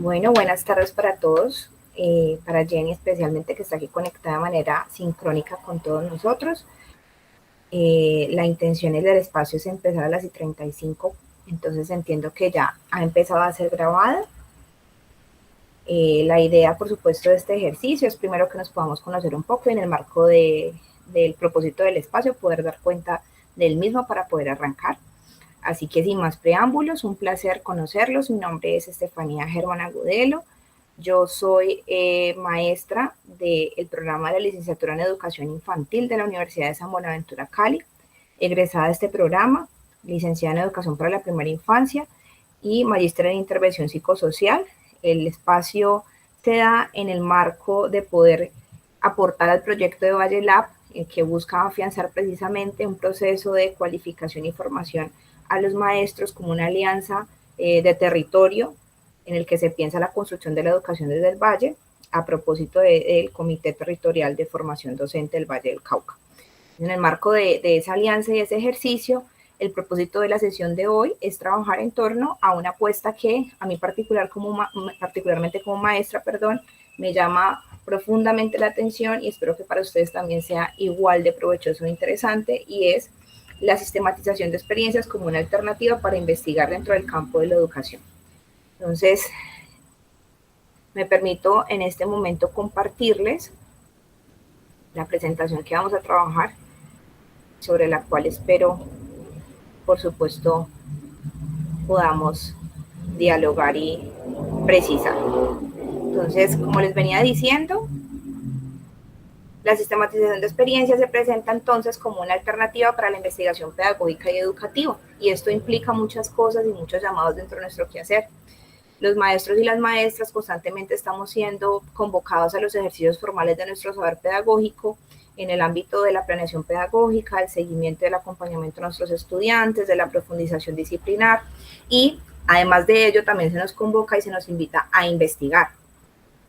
Bueno, buenas tardes para todos, para Jenny especialmente que está aquí conectada de manera sincrónica con todos nosotros. La intención del espacio es empezar a las 35, entonces entiendo que ya ha empezado a ser grabada. La idea, por supuesto, de este ejercicio es primero que nos podamos conocer un poco y en el marco del propósito del espacio poder dar cuenta del mismo para poder arrancar. Así que sin más preámbulos, un placer conocerlos. Mi nombre es Estefanía Germán Agudelo. Yo soy maestra del programa de la licenciatura en Educación Infantil de la Universidad de San Buenaventura, Cali, egresada de este programa, licenciada en Educación para la Primera Infancia y magíster en Intervención Psicosocial. El espacio se da en el marco de poder aportar al proyecto de Valle Lab, que busca afianzar precisamente un proceso de cualificación y formación a los maestros como una alianza de territorio en el que se piensa la construcción de la educación desde el Valle a propósito del Comité Territorial de Formación Docente del Valle del Cauca. En el marco de esa alianza y ese ejercicio, el propósito de la sesión de hoy es trabajar en torno a una apuesta que a mí particularmente como maestra, me llama profundamente la atención y espero que para ustedes también sea igual de provechoso e interesante, y es la sistematización de experiencias como una alternativa para investigar dentro del campo de la educación. Entonces, me permito en este momento compartirles la presentación que vamos a trabajar, sobre la cual espero, por supuesto, podamos dialogar y precisar. Entonces, como les venía diciendo, la sistematización de experiencias se presenta entonces como una alternativa para la investigación pedagógica y educativa, y esto implica muchas cosas y muchos llamados dentro de nuestro quehacer. Los maestros y las maestras constantemente estamos siendo convocados a los ejercicios formales de nuestro saber pedagógico en el ámbito de la planeación pedagógica, el seguimiento del acompañamiento a nuestros estudiantes, de la profundización disciplinar, y además de ello también se nos convoca y se nos invita a investigar.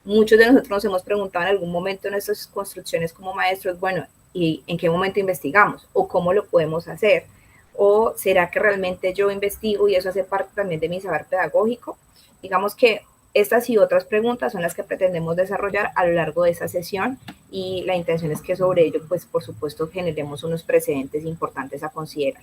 Muchos de nosotros nos hemos preguntado en algún momento en nuestras construcciones como maestros, bueno, ¿y en qué momento investigamos? ¿O cómo lo podemos hacer? ¿O será que realmente yo investigo y eso hace parte también de mi saber pedagógico? Digamos que estas y otras preguntas son las que pretendemos desarrollar a lo largo de esta sesión, y la intención es que sobre ello, pues por supuesto, generemos unos precedentes importantes a considerar.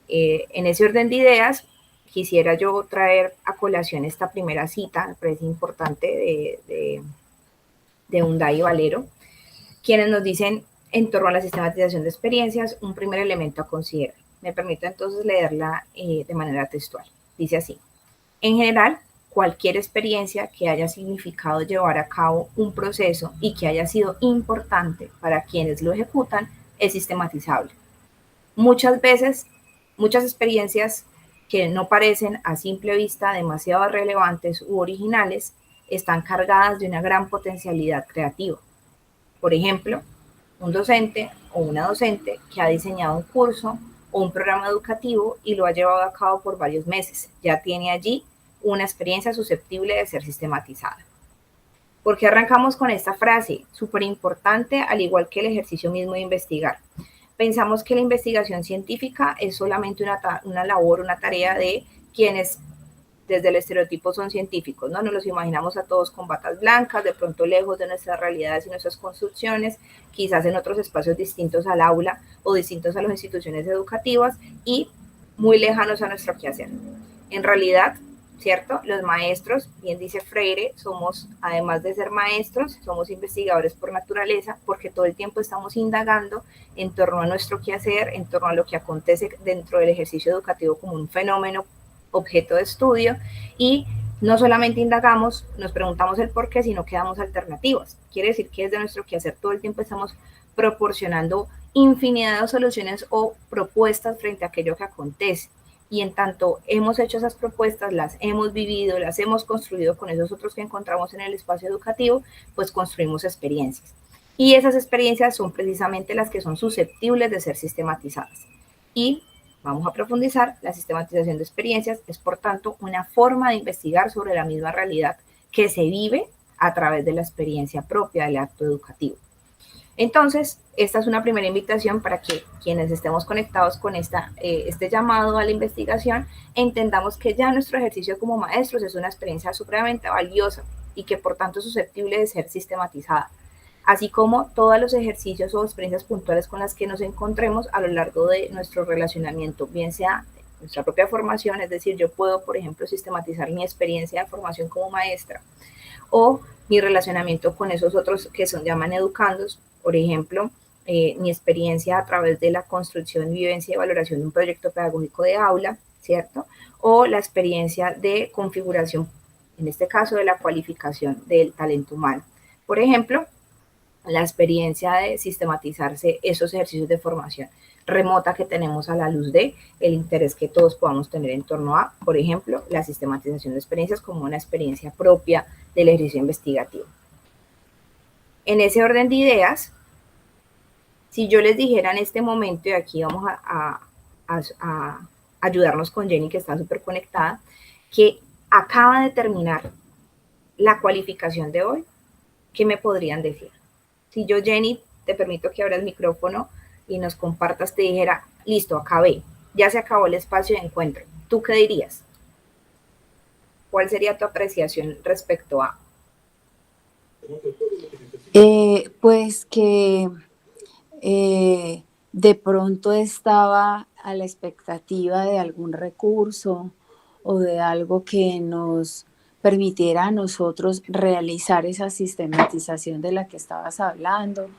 En ese orden de ideas, quisiera yo traer a colación esta primera cita, me parece importante, de Unday y Valero, quienes nos dicen en torno a la sistematización de experiencias un primer elemento a considerar. Me permito entonces leerla de manera textual. Dice así: en general, cualquier experiencia que haya significado llevar a cabo un proceso y que haya sido importante para quienes lo ejecutan es sistematizable. Muchas veces, muchas experiencias que no parecen a simple vista demasiado relevantes u originales están cargadas de una gran potencialidad creativa. Por ejemplo, un docente o una docente que ha diseñado un curso o un programa educativo y lo ha llevado a cabo por varios meses, ya tiene allí una experiencia susceptible de ser sistematizada. ¿Por qué arrancamos con esta frase? Súper importante, al igual que el ejercicio mismo de investigar. Pensamos que la investigación científica es solamente una labor, una tarea de quienes desde el estereotipo son científicos, ¿no? Nos los imaginamos a todos con batas blancas, de pronto lejos de nuestras realidades y nuestras construcciones, quizás en otros espacios distintos al aula o distintos a las instituciones educativas y muy lejanos a nuestro quehacer. En realidad, ¿cierto? Los maestros, bien dice Freire, somos, además de ser maestros, somos investigadores por naturaleza, porque todo el tiempo estamos indagando en torno a nuestro quehacer, en torno a lo que acontece dentro del ejercicio educativo como un fenómeno objeto de estudio, y no solamente indagamos, nos preguntamos el por qué, sino que damos alternativas. Quiere decir que desde nuestro quehacer todo el tiempo estamos proporcionando infinidad de soluciones o propuestas frente a aquello que acontece. Y en tanto hemos hecho esas propuestas, las hemos vivido, las hemos construido con esos otros que encontramos en el espacio educativo, pues construimos experiencias. Y esas experiencias son precisamente las que son susceptibles de ser sistematizadas. Y vamos a profundizar, la sistematización de experiencias es, por tanto, una forma de investigar sobre la misma realidad que se vive a través de la experiencia propia del acto educativo. Entonces, esta es una primera invitación para que quienes estemos conectados con este llamado a la investigación, entendamos que ya nuestro ejercicio como maestros es una experiencia supremamente valiosa y que por tanto es susceptible de ser sistematizada, así como todos los ejercicios o experiencias puntuales con las que nos encontremos a lo largo de nuestro relacionamiento, bien sea nuestra propia formación, es decir, yo puedo, por ejemplo, sistematizar mi experiencia de formación como maestra, o mi relacionamiento con esos otros que son llaman educandos, por ejemplo, mi experiencia a través de la construcción, vivencia y valoración de un proyecto pedagógico de aula, ¿cierto? O la experiencia de configuración, en este caso de la cualificación del talento humano. Por ejemplo, la experiencia de sistematizarse esos ejercicios de formación remota que tenemos a la luz de el interés que todos podamos tener en torno a, por ejemplo, la sistematización de experiencias como una experiencia propia del ejercicio investigativo. En ese orden de ideas, si yo les dijera en este momento, y aquí vamos a ayudarnos con Jenny, que está súper conectada, que acaba de terminar la cualificación de hoy, ¿qué me podrían decir? Si yo, Jenny, te permito que abras el micrófono y nos compartas, te dijera, listo, acabé, ya se acabó el espacio de encuentro, ¿tú qué dirías? ¿Cuál sería tu apreciación respecto a? Pues que de pronto estaba a la expectativa de algún recurso o de algo que nos permitiera a nosotros realizar esa sistematización de la que estabas hablando,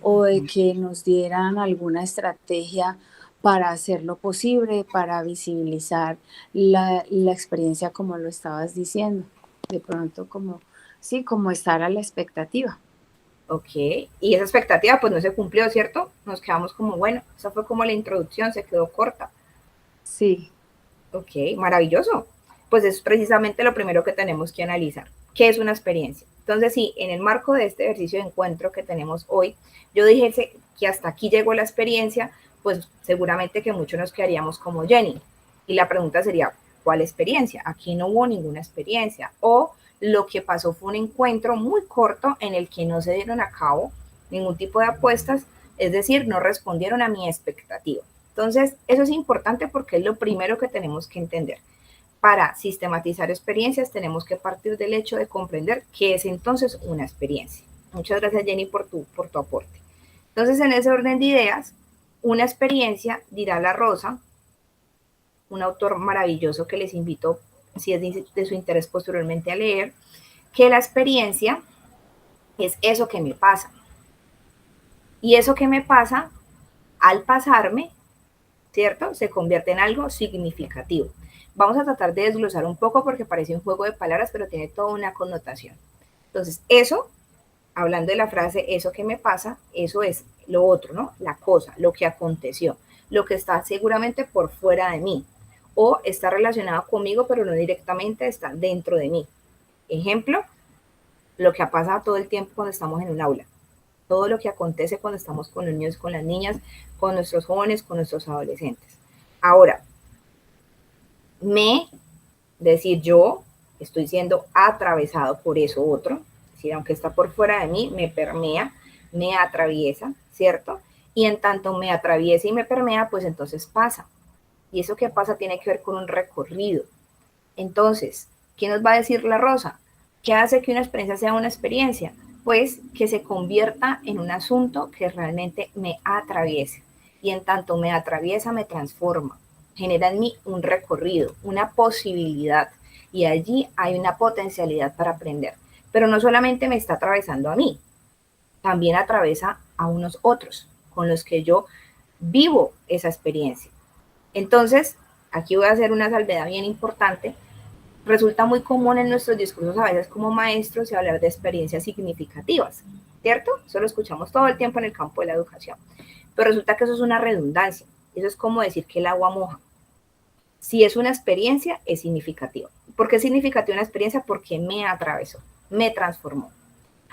o de que nos dieran alguna estrategia para hacerlo posible, para visibilizar la experiencia como lo estabas diciendo. De pronto como, sí, como estar a la expectativa. Ok, y esa expectativa pues no se cumplió, ¿cierto? Nos quedamos como, bueno, esa fue como la introducción, se quedó corta. Sí. Ok, maravilloso. Pues es precisamente lo primero que tenemos que analizar. ¿Qué es una experiencia? Entonces, sí, en el marco de este ejercicio de encuentro que tenemos hoy, yo dije que hasta aquí llegó la experiencia, pues seguramente que muchos nos quedaríamos como Jenny. Y la pregunta sería, ¿cuál experiencia? Aquí no hubo ninguna experiencia. O lo que pasó fue un encuentro muy corto en el que no se dieron a cabo ningún tipo de apuestas, es decir, no respondieron a mi expectativa. Entonces, eso es importante porque es lo primero que tenemos que entender. Para sistematizar experiencias tenemos que partir del hecho de comprender qué es entonces una experiencia. Muchas gracias, Jenny, por tu aporte. Entonces, en ese orden de ideas, una experiencia, dirá La Rosa, un autor maravilloso que les invito, si es de su interés posteriormente, a leer, que la experiencia es eso que me pasa. Y eso que me pasa, al pasarme, ¿cierto? Se convierte en algo significativo. Vamos a tratar de desglosar un poco porque parece un juego de palabras, pero tiene toda una connotación. Entonces, eso, hablando de la frase, eso que me pasa, eso es lo otro, ¿no? La cosa, lo que aconteció, lo que está seguramente por fuera de mí o está relacionado conmigo, pero no directamente, está dentro de mí. Ejemplo, lo que pasa todo el tiempo cuando estamos en un aula. Todo lo que acontece cuando estamos con los niños, con las niñas, con nuestros jóvenes, con nuestros adolescentes. Ahora, decir yo estoy siendo atravesado por eso otro, es decir, aunque está por fuera de mí, me permea, me atraviesa, ¿cierto? Y en tanto me atraviesa y me permea, pues entonces pasa. Y eso que pasa tiene que ver con un recorrido. Entonces, ¿qué nos va a decir La Rosa? ¿Qué hace que una experiencia sea una experiencia? Pues que se convierta en un asunto que realmente me atraviese. Y en tanto me atraviesa, me transforma. Genera en mí un recorrido, una posibilidad. Y allí hay una potencialidad para aprender. Pero no solamente me está atravesando a mí, también atraviesa a unos otros con los que yo vivo esa experiencia. Entonces, aquí voy a hacer una salvedad bien importante. Resulta muy común en nuestros discursos a veces como maestros y hablar de experiencias significativas, ¿cierto? Eso lo escuchamos todo el tiempo en el campo de la educación. Pero resulta que eso es una redundancia. Eso es como decir que el agua moja. Si es una experiencia, es significativa. ¿Por qué es significativa una experiencia? Porque me atravesó, me transformó.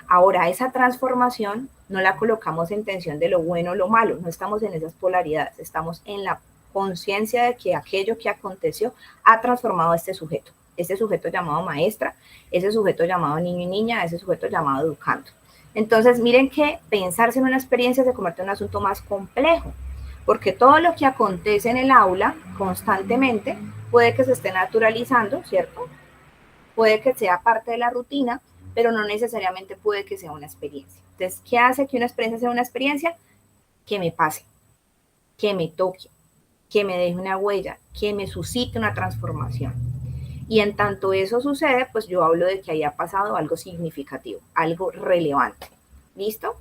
Ahora, esa transformación no la colocamos en tensión de lo bueno o lo malo, no estamos en esas polaridades, estamos en la conciencia de que aquello que aconteció ha transformado a este sujeto llamado maestra, ese sujeto llamado niño y niña, ese sujeto llamado educando. Entonces, miren que pensarse en una experiencia se convierte en un asunto más complejo, porque todo lo que acontece en el aula constantemente puede que se esté naturalizando, ¿cierto? Puede que sea parte de la rutina, pero no necesariamente puede que sea una experiencia. Entonces, ¿qué hace que una experiencia sea una experiencia? Que me pase, que me toque, que me deje una huella, que me suscite una transformación. Y en tanto eso sucede, pues yo hablo de que haya pasado algo significativo, algo relevante. ¿Listo?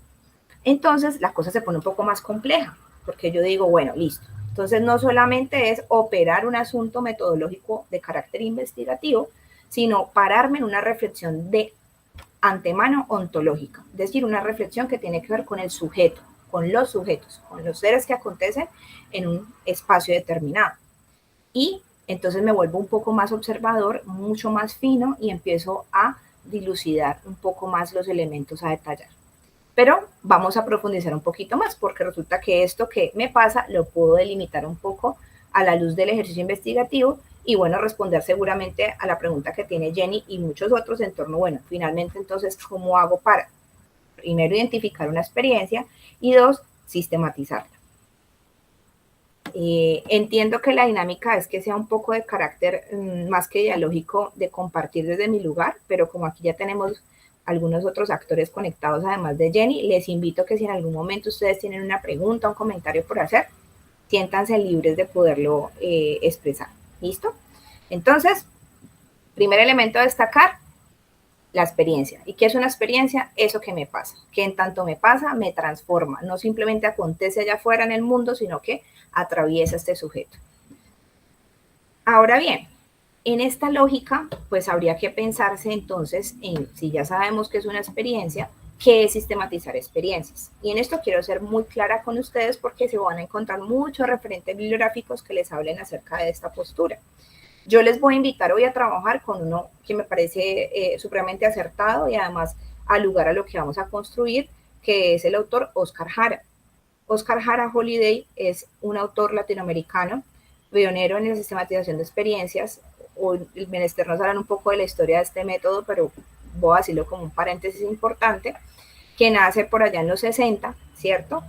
Entonces la cosa se pone un poco más compleja, porque yo digo, bueno, listo. Entonces no solamente es operar un asunto metodológico de carácter investigativo, sino pararme en una reflexión de antemano ontológica, es decir, una reflexión que tiene que ver con el sujeto, con los sujetos, con los seres que acontecen en un espacio determinado. Y entonces me vuelvo un poco más observador, mucho más fino y empiezo a dilucidar un poco más los elementos a detallar. Pero vamos a profundizar un poquito más porque resulta que esto que me pasa lo puedo delimitar un poco a la luz del ejercicio investigativo y bueno, responder seguramente a la pregunta que tiene Jenny y muchos otros en torno, bueno, finalmente entonces, ¿cómo hago para, primero, identificar una experiencia y dos, sistematizarla? Entiendo que la dinámica es que sea un poco de carácter más que dialógico de compartir desde mi lugar, pero como aquí ya tenemos algunos otros actores conectados además de Jenny, les invito a que si en algún momento ustedes tienen una pregunta, un comentario por hacer, siéntanse libres de poderlo expresar. ¿Listo? Entonces, primer elemento a destacar, la experiencia. ¿Y qué es una experiencia? Eso que me pasa, que en tanto me pasa, me transforma. No simplemente acontece allá afuera en el mundo, sino que atraviesa este sujeto. Ahora bien, en esta lógica, pues habría que pensarse entonces en, si ya sabemos que es una experiencia, ¿qué es sistematizar experiencias? Y en esto quiero ser muy clara con ustedes porque se van a encontrar muchos referentes bibliográficos que les hablen acerca de esta postura. Yo les voy a invitar hoy a trabajar con uno que me parece supremamente acertado y además al lugar a lo que vamos a construir, que es el autor Oscar Jara. Oscar Jara Holiday es un autor latinoamericano, pionero en la sistematización de experiencias. Hoy el menester nos hablan un poco de la historia de este método, pero voy a decirlo como un paréntesis importante, que nace por allá en los 60, ¿cierto?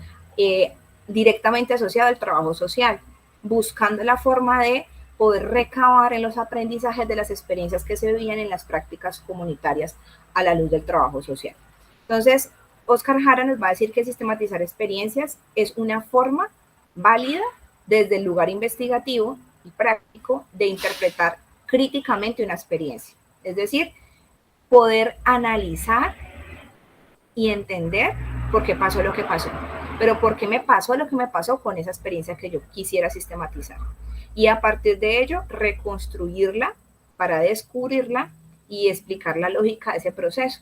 Directamente asociado al trabajo social, buscando la forma de poder recabar en los aprendizajes de las experiencias que se vivían en las prácticas comunitarias a la luz del trabajo social. Entonces, Oscar Jara nos va a decir que sistematizar experiencias es una forma válida desde el lugar investigativo y práctico de interpretar críticamente una experiencia. Es decir, poder analizar y entender por qué pasó lo que pasó, pero por qué me pasó lo que me pasó con esa experiencia que yo quisiera sistematizar. Y a partir de ello, reconstruirla para descubrirla y explicar la lógica de ese proceso.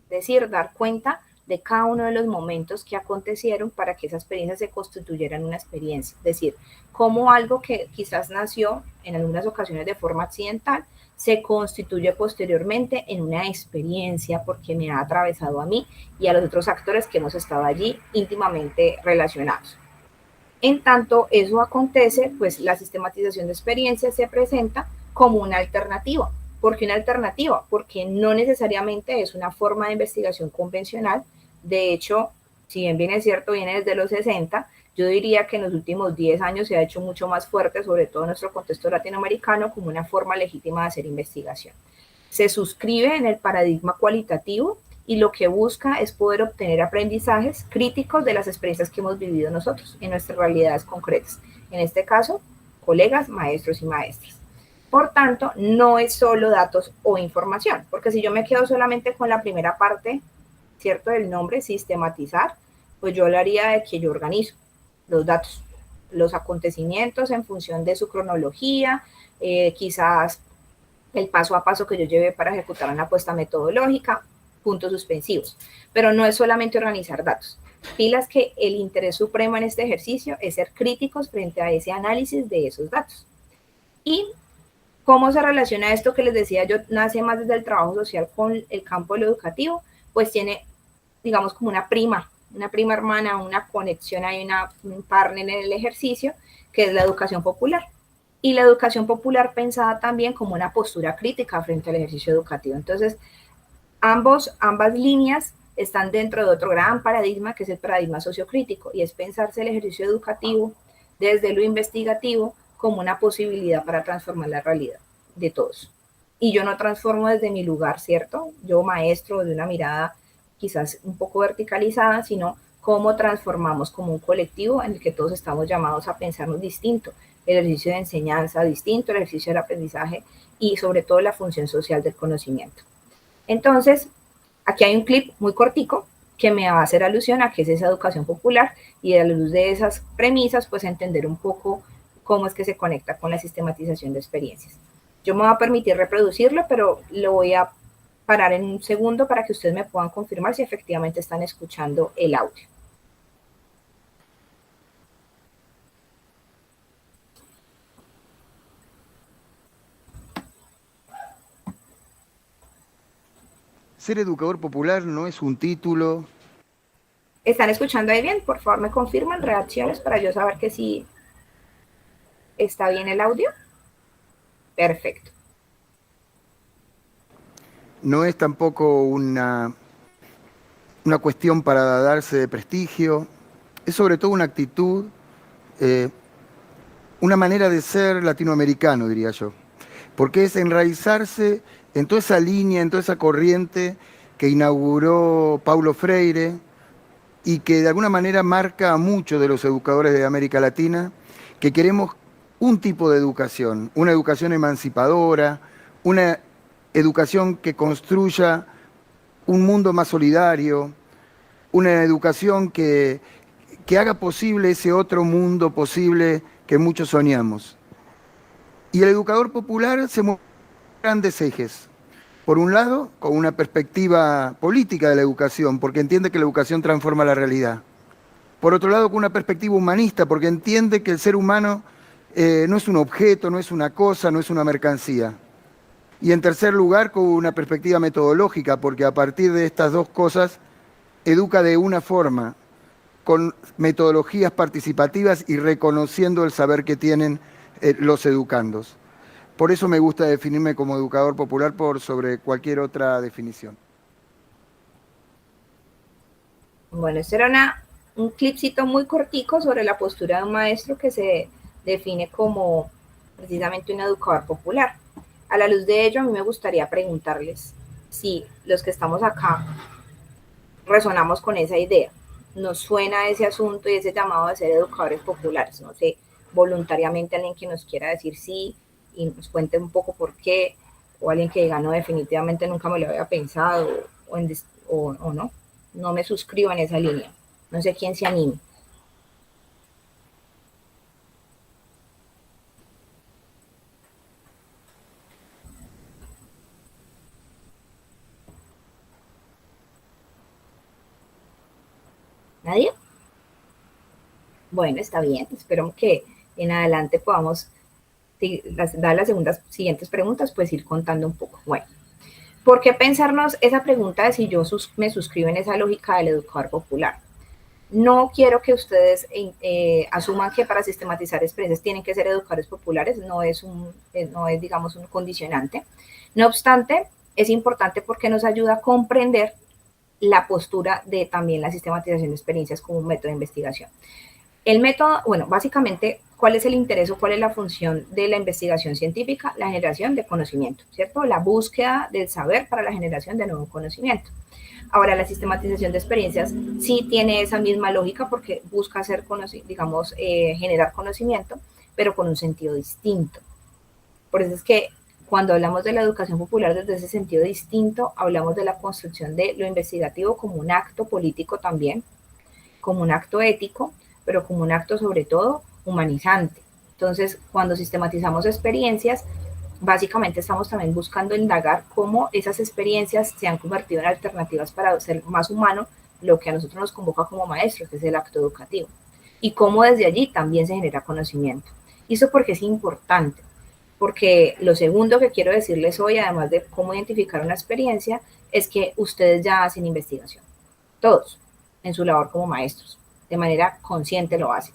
Es decir, dar cuenta de cada uno de los momentos que acontecieron para que esa experiencia se constituyera en una experiencia. Es decir, cómo algo que quizás nació en algunas ocasiones de forma accidental se constituye posteriormente en una experiencia porque me ha atravesado a mí y a los otros actores que hemos estado allí íntimamente relacionados. En tanto eso acontece, pues la sistematización de experiencias se presenta como una alternativa. ¿Por qué una alternativa? Porque no necesariamente es una forma de investigación convencional. De hecho, si bien bien es cierto, viene desde los 60, yo diría que en los últimos 10 años se ha hecho mucho más fuerte, sobre todo en nuestro contexto latinoamericano, como una forma legítima de hacer investigación. Se suscribe en el paradigma cualitativo y lo que busca es poder obtener aprendizajes críticos de las experiencias que hemos vivido nosotros en nuestras realidades concretas. En este caso, colegas, maestros y maestras. Por tanto, no es solo datos o información, porque si yo me quedo solamente con la primera parte, ¿cierto?, del nombre, sistematizar, pues yo hablaría de que yo organizo los datos, los acontecimientos en función de su cronología, quizás el paso a paso que yo llevé para ejecutar una apuesta metodológica, puntos suspensivos. Pero no es solamente organizar datos. Pilas que el interés supremo en este ejercicio es ser críticos frente a ese análisis de esos datos. ¿Y cómo se relaciona esto que les decía yo, nace más desde el trabajo social con el campo de lo educativo? Pues tiene, digamos, como una prima hermana, una conexión, hay un partner en el ejercicio, que es la educación popular. Y la educación popular pensada también como una postura crítica frente al ejercicio educativo. Entonces, ambas líneas están dentro de otro gran paradigma que es el paradigma sociocrítico, y es pensarse el ejercicio educativo desde lo investigativo como una posibilidad para transformar la realidad de todos. Y yo no transformo desde mi lugar, ¿cierto? Yo maestro de una mirada quizás un poco verticalizada, sino cómo transformamos como un colectivo en el que todos estamos llamados a pensarnos distinto, el ejercicio de enseñanza distinto, el ejercicio del aprendizaje y sobre todo la función social del conocimiento. Entonces, aquí hay un clip muy cortico que me va a hacer alusión a qué es esa educación popular y a la luz de esas premisas, pues entender un poco cómo es que se conecta con la sistematización de experiencias. Yo me voy a permitir reproducirlo, pero lo voy a parar en un segundo para que ustedes me puedan confirmar si efectivamente están escuchando el audio. Ser educador popular no es un título. ¿Están escuchando ahí bien? Por favor, me confirman reacciones para yo saber que sí está bien el audio. Perfecto. No es tampoco una cuestión para darse de prestigio. Es sobre todo una actitud, una manera de ser latinoamericano, diría yo. Porque es enraizarse en toda esa línea, en toda esa corriente que inauguró Paulo Freire y que de alguna manera marca a muchos de los educadores de América Latina, que queremos un tipo de educación, una educación emancipadora, una educación que construya un mundo más solidario, una educación que haga posible ese otro mundo posible que muchos soñamos. Y el educador popular se mueve en grandes ejes. Por un lado, con una perspectiva política de la educación, porque entiende que la educación transforma la realidad. Por otro lado, con una perspectiva humanista, porque entiende que el ser humano no es un objeto, no es una cosa, no es una mercancía. Y en tercer lugar, con una perspectiva metodológica, porque a partir de estas dos cosas, educa de una forma, con metodologías participativas y reconociendo el saber que tienen los educandos. Por eso me gusta definirme como educador popular por sobre cualquier otra definición. Bueno, este era un clipcito muy cortico sobre la postura de un maestro que se define como precisamente un educador popular. A la luz de ello, a mí me gustaría preguntarles si los que estamos acá resonamos con esa idea. Nos suena ese asunto y ese llamado de ser educadores populares. No sé, voluntariamente alguien que nos quiera decir sí y nos cuente un poco por qué, o alguien que diga no, definitivamente nunca me lo había pensado, o no, no me suscribo en esa línea. No sé quién se anime. ¿Nadie? Bueno, está bien. Espero que en adelante podamos dar las siguientes preguntas, pues ir contando un poco. Bueno, ¿por qué pensarnos esa pregunta de si yo me suscribo en esa lógica del educador popular? No quiero que ustedes asuman que para sistematizar experiencias tienen que ser educadores populares, no es, digamos, un condicionante. No obstante, es importante porque nos ayuda a comprender la postura de también la sistematización de experiencias como un método de investigación. El método, bueno, básicamente, ¿cuál es el interés o cuál es la función de la investigación científica? La generación de conocimiento, ¿cierto? La búsqueda del saber para la generación de nuevo conocimiento. Ahora, la sistematización de experiencias sí tiene esa misma lógica porque busca hacer, digamos, generar conocimiento, pero con un sentido distinto. Por eso es que cuando hablamos de la educación popular desde ese sentido distinto, hablamos de la construcción de lo investigativo como un acto político también, como un acto ético, pero como un acto sobre todo humanizante. Entonces, cuando sistematizamos experiencias, básicamente estamos también buscando indagar cómo esas experiencias se han convertido en alternativas para ser más humano, lo que a nosotros nos convoca como maestros, que es el acto educativo, y cómo desde allí también se genera conocimiento. ¿Y eso porque es importante? Porque lo segundo que quiero decirles hoy, además de cómo identificar una experiencia, es que ustedes ya hacen investigación, todos, en su labor como maestros, de manera consciente lo hacen.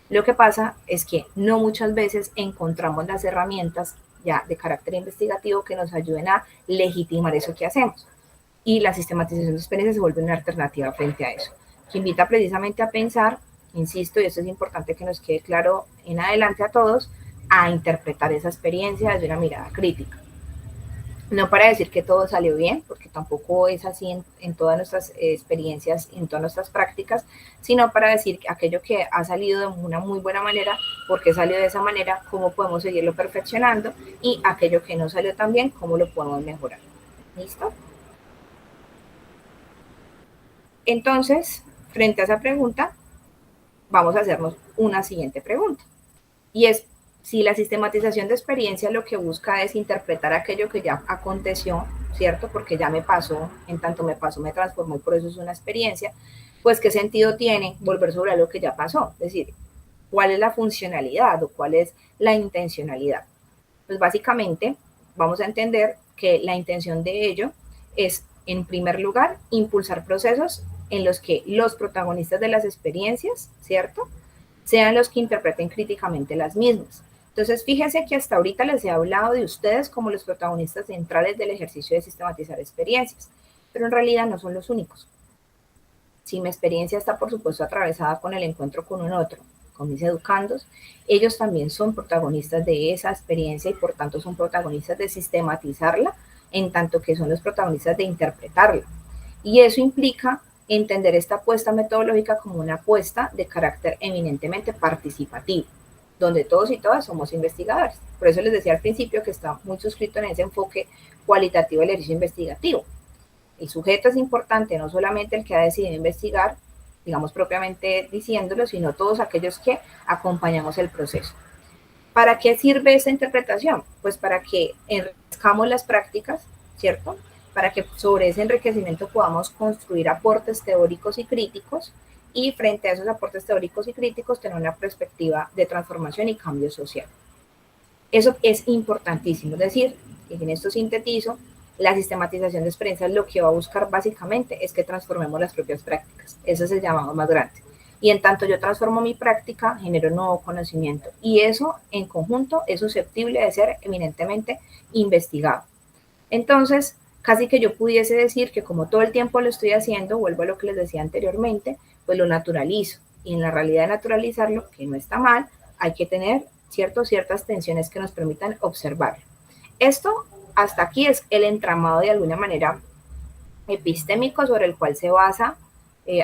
Lo que pasa es que no muchas veces encontramos las herramientas ya de carácter investigativo que nos ayuden a legitimar eso que hacemos. y la sistematización de experiencias se vuelve una alternativa frente a eso, que invita precisamente a pensar, insisto, y esto es importante que nos quede claro en adelante a todos, a interpretar esa experiencia desde una mirada crítica. No para decir que todo salió bien, porque tampoco es así en todas nuestras experiencias, en todas nuestras prácticas, sino para decir que aquello que ha salido de una muy buena manera, por qué salió de esa manera, cómo podemos seguirlo perfeccionando, y aquello que no salió tan bien, cómo lo podemos mejorar. ¿Listo? Entonces, frente a esa pregunta, vamos a hacernos una siguiente pregunta, y es, si la sistematización de experiencia lo que busca es interpretar aquello que ya aconteció, ¿cierto? Porque ya me pasó, en tanto me pasó, me transformó y por eso es una experiencia, pues ¿qué sentido tiene volver sobre lo que ya pasó? Es decir, ¿cuál es la funcionalidad o cuál es la intencionalidad? Pues básicamente vamos a entender que la intención de ello es, en primer lugar, impulsar procesos en los que los protagonistas de las experiencias, ¿cierto?, sean los que interpreten críticamente las mismas. Entonces, fíjense que hasta ahorita les he hablado de ustedes como los protagonistas centrales del ejercicio de sistematizar experiencias, pero en realidad no son los únicos. Si mi experiencia está, por supuesto, atravesada con el encuentro con un otro, con mis educandos, ellos también son protagonistas de esa experiencia y por tanto son protagonistas de sistematizarla, en tanto que son los protagonistas de interpretarla. Y eso implica entender esta apuesta metodológica como una apuesta de carácter eminentemente participativo, donde todos y todas somos investigadores. Por eso les decía al principio que está muy suscrito en ese enfoque cualitativo del ejercicio investigativo. El sujeto es importante, no solamente el que ha decidido investigar, digamos propiamente diciéndolo, sino todos aquellos que acompañamos el proceso. ¿Para qué sirve esa interpretación? Pues para que enriquezcamos las prácticas, ¿cierto?, para que sobre ese enriquecimiento podamos construir aportes teóricos y críticos, y frente a esos aportes teóricos y críticos tener una perspectiva de transformación y cambio social. Eso es importantísimo, es decir, y en esto sintetizo, la sistematización de experiencias lo que va a buscar básicamente es que transformemos las propias prácticas. Ese es el llamado más grande. Y en tanto yo transformo mi práctica, genero nuevo conocimiento. Y eso en conjunto es susceptible de ser eminentemente investigado. Entonces, casi que yo pudiese decir que como todo el tiempo lo estoy haciendo, vuelvo a lo que les decía anteriormente, pues lo naturalizo. Y en la realidad de naturalizarlo, que no está mal, hay que tener ciertas tensiones que nos permitan observarlo. Esto hasta aquí es el entramado de alguna manera epistémico sobre el cual se basa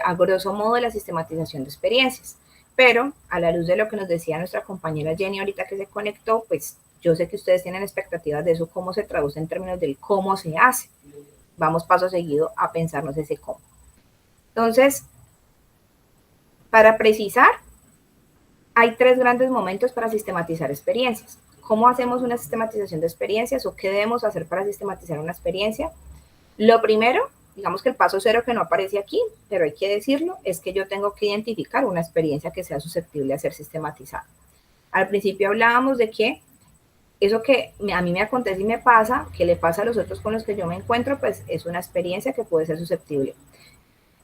a grosso modo la sistematización de experiencias. Pero a la luz de lo que nos decía nuestra compañera Jenny ahorita que se conectó, pues yo sé que ustedes tienen expectativas de eso, cómo se traduce en términos del cómo se hace. Vamos paso seguido a pensarnos ese cómo. Entonces, para precisar, hay tres grandes momentos para sistematizar experiencias. ¿Cómo hacemos una sistematización de experiencias o qué debemos hacer para sistematizar una experiencia? Lo primero, digamos que el paso cero que no aparece aquí, pero hay que decirlo, es que yo tengo que identificar una experiencia que sea susceptible a ser sistematizada. Al principio hablábamos de que eso que a mí me acontece y me pasa, que le pasa a los otros con los que yo me encuentro, pues es una experiencia que puede ser susceptible.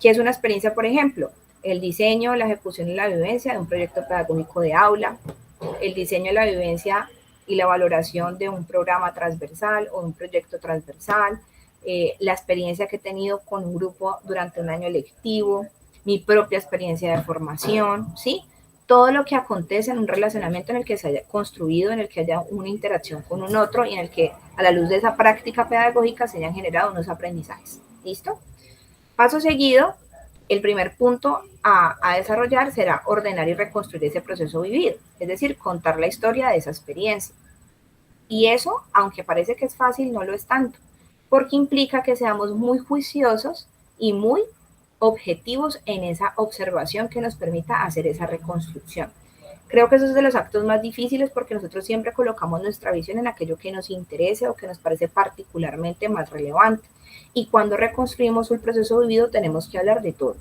¿Qué es una experiencia, por ejemplo? El diseño, la ejecución y la vivencia de un proyecto pedagógico de aula, el diseño, la vivencia y la valoración de un programa transversal o un proyecto transversal, la experiencia que he tenido con un grupo durante un año lectivo, mi propia experiencia de formación, ¿sí? Todo lo que acontece en un relacionamiento en el que se haya construido, en el que haya una interacción con un otro y en el que a la luz de esa práctica pedagógica se hayan generado unos aprendizajes. ¿Listo? Paso seguido, el primer punto a desarrollar será ordenar y reconstruir ese proceso vivido, es decir, contar la historia de esa experiencia. Y eso, aunque parece que es fácil, no lo es tanto, porque implica que seamos muy juiciosos y muy objetivos en esa observación que nos permita hacer esa reconstrucción. Creo que eso es de los actos más difíciles porque nosotros siempre colocamos nuestra visión en aquello que nos interese o que nos parece particularmente más relevante. Y cuando reconstruimos un proceso vivido tenemos que hablar de todo,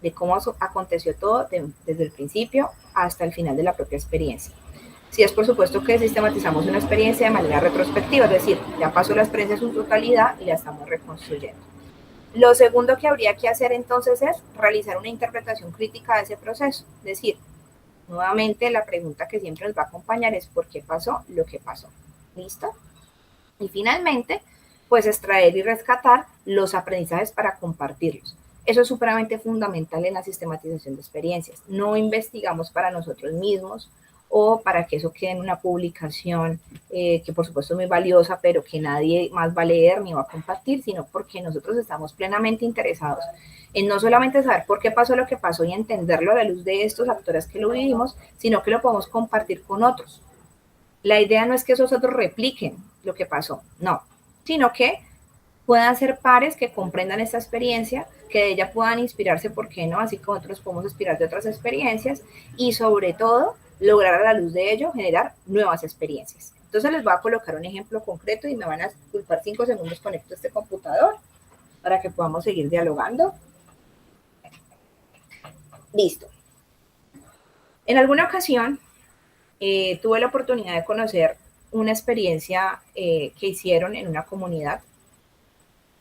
de cómo aconteció todo desde el principio hasta el final de la propia experiencia. Si es por supuesto que sistematizamos una experiencia de manera retrospectiva, es decir, ya pasó la experiencia en su totalidad y la estamos reconstruyendo. Lo segundo que habría que hacer entonces es realizar una interpretación crítica de ese proceso, es decir, nuevamente la pregunta que siempre nos va a acompañar es ¿por qué pasó lo que pasó? ¿Listo? Y finalmente, pues extraer y rescatar los aprendizajes para compartirlos. Eso es supremamente fundamental en la sistematización de experiencias. No investigamos para nosotros mismos o para que eso quede en una publicación que por supuesto es muy valiosa, pero que nadie más va a leer ni va a compartir, sino porque nosotros estamos plenamente interesados en no solamente saber por qué pasó lo que pasó y entenderlo a la luz de estos actores que lo vivimos, sino que lo podemos compartir con otros. La idea no es que esos otros repliquen lo que pasó, no, sino que puedan ser pares que comprendan esta experiencia, que de ella puedan inspirarse, ¿por qué no? Así como otros podemos inspirar de otras experiencias y sobre todo lograr a la luz de ello generar nuevas experiencias. Entonces les voy a colocar un ejemplo concreto y me van a disculpar 5 segundos, conecto este computador para que podamos seguir dialogando. Listo. En alguna ocasión tuve la oportunidad de conocer una experiencia que hicieron en una comunidad,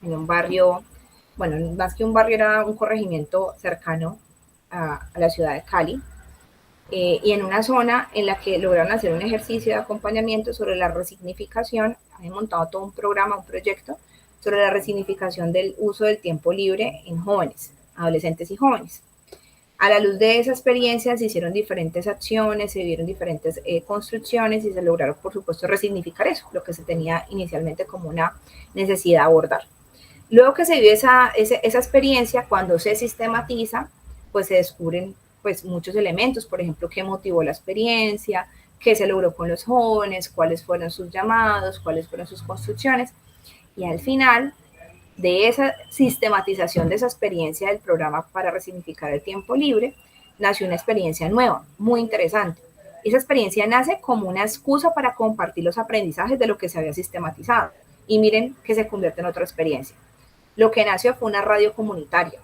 en un barrio, bueno, más que un barrio era un corregimiento cercano a la ciudad de Cali, y en una zona en la que lograron hacer un ejercicio de acompañamiento sobre la resignificación, han montado todo un programa, un proyecto sobre la resignificación del uso del tiempo libre en jóvenes, adolescentes y jóvenes. A la luz de esa experiencia se hicieron diferentes acciones, se vieron diferentes construcciones y se lograron, por supuesto, resignificar eso, lo que se tenía inicialmente como una necesidad de abordar. Luego que se vive esa experiencia, cuando se sistematiza, pues se descubren pues, muchos elementos, por ejemplo, qué motivó la experiencia, qué se logró con los jóvenes, cuáles fueron sus llamados, cuáles fueron sus construcciones. Y al final de esa sistematización de esa experiencia del programa para resignificar el tiempo libre, nació una experiencia nueva, muy interesante. Esa experiencia nace como una excusa para compartir los aprendizajes de lo que se había sistematizado. Y miren que se convierte en otra experiencia. Lo que nació fue una radio comunitaria,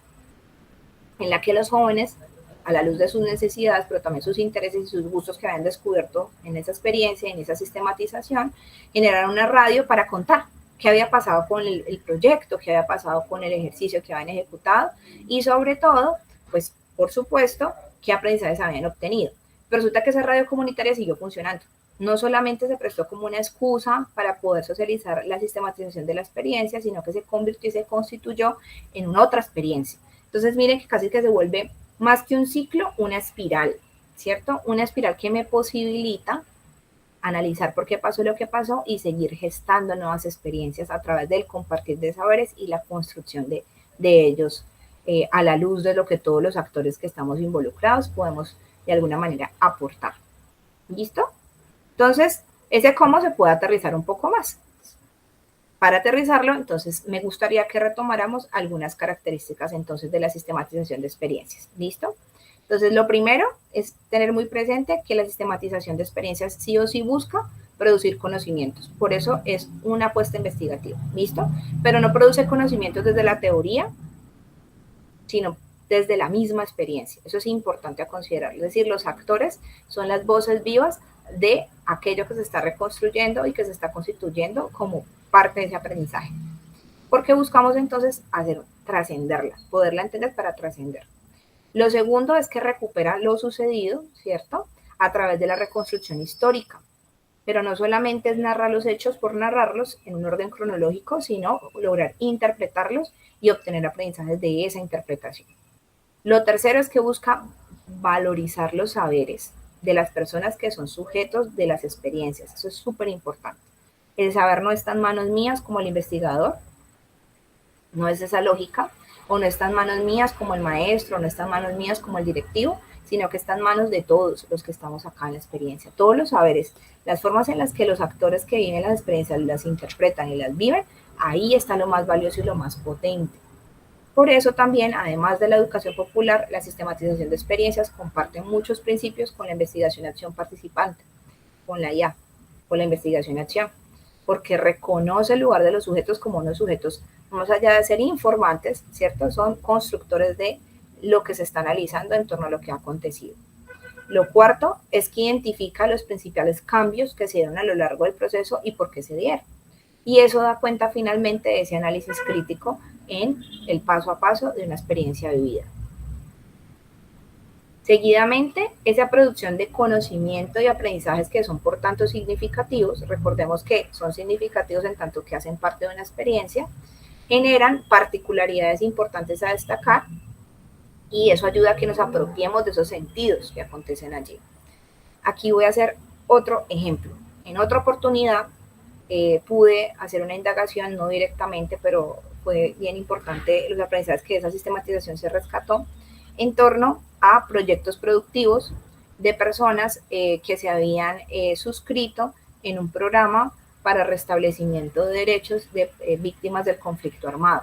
en la que los jóvenes, a la luz de sus necesidades, pero también sus intereses y sus gustos que habían descubierto en esa experiencia, en esa sistematización, generaron una radio para contar qué había pasado con el proyecto, qué había pasado con el ejercicio que habían ejecutado y sobre todo, pues por supuesto, qué aprendizajes habían obtenido. Pero resulta que esa radio comunitaria siguió funcionando. No solamente se prestó como una excusa para poder socializar la sistematización de la experiencia, sino que se convirtió y se constituyó en una otra experiencia. Entonces miren que casi que se vuelve más que un ciclo, una espiral, ¿cierto? Una espiral que me posibilita analizar por qué pasó lo que pasó y seguir gestando nuevas experiencias a través del compartir de saberes y la construcción de ellos a la luz de lo que todos los actores que estamos involucrados podemos de alguna manera aportar. ¿Listo? Entonces, ese cómo se puede aterrizar un poco más. Para aterrizarlo, entonces, me gustaría que retomáramos algunas características entonces de la sistematización de experiencias. ¿Listo? Entonces, lo primero es tener muy presente que la sistematización de experiencias sí o sí busca producir conocimientos. Por eso es una apuesta investigativa. ¿Listo? Pero no produce conocimientos desde la teoría, sino desde la misma experiencia. Eso es importante a considerar. Es decir, los actores son las voces vivas de aquello que se está reconstruyendo y que se está constituyendo como parte de ese aprendizaje. Porque buscamos entonces trascenderla, poderla entender para trascender. Lo segundo es que recupera lo sucedido, ¿cierto? A través de la reconstrucción histórica. Pero no solamente es narrar los hechos por narrarlos en un orden cronológico, sino lograr interpretarlos y obtener aprendizajes de esa interpretación. Lo tercero es que busca valorizar los saberes de las personas que son sujetos de las experiencias. Eso es súper importante. El saber no está en manos mías como el investigador, no es esa lógica, o no está en manos mías como el maestro, no está en manos mías como el directivo, sino que está en manos de todos los que estamos acá en la experiencia. Todos los saberes, las formas en las que los actores que viven las experiencias las interpretan y las viven, ahí está lo más valioso y lo más potente. Por eso también, además de la educación popular, la sistematización de experiencias comparte muchos principios con la investigación-acción participante, con la IA, con la investigación-acción, porque reconoce el lugar de los sujetos como unos sujetos, más allá de ser informantes, ¿cierto? Son constructores de lo que se está analizando en torno a lo que ha acontecido. Lo cuarto es que identifica los principales cambios que se dieron a lo largo del proceso y por qué se dieron. Y eso da cuenta finalmente de ese análisis crítico en el paso a paso de una experiencia vivida. Seguidamente, esa producción de conocimiento y aprendizajes que son por tanto significativos, recordemos que son significativos en tanto que hacen parte de una experiencia, generan particularidades importantes a destacar y eso ayuda a que nos apropiemos de esos sentidos que acontecen allí. Aquí voy a hacer otro ejemplo. En otra oportunidad pude hacer una indagación, no directamente, pero fue bien importante los aprendizajes que esa sistematización se rescató en torno a proyectos productivos de personas que se habían suscrito en un programa para restablecimiento de derechos de víctimas del conflicto armado.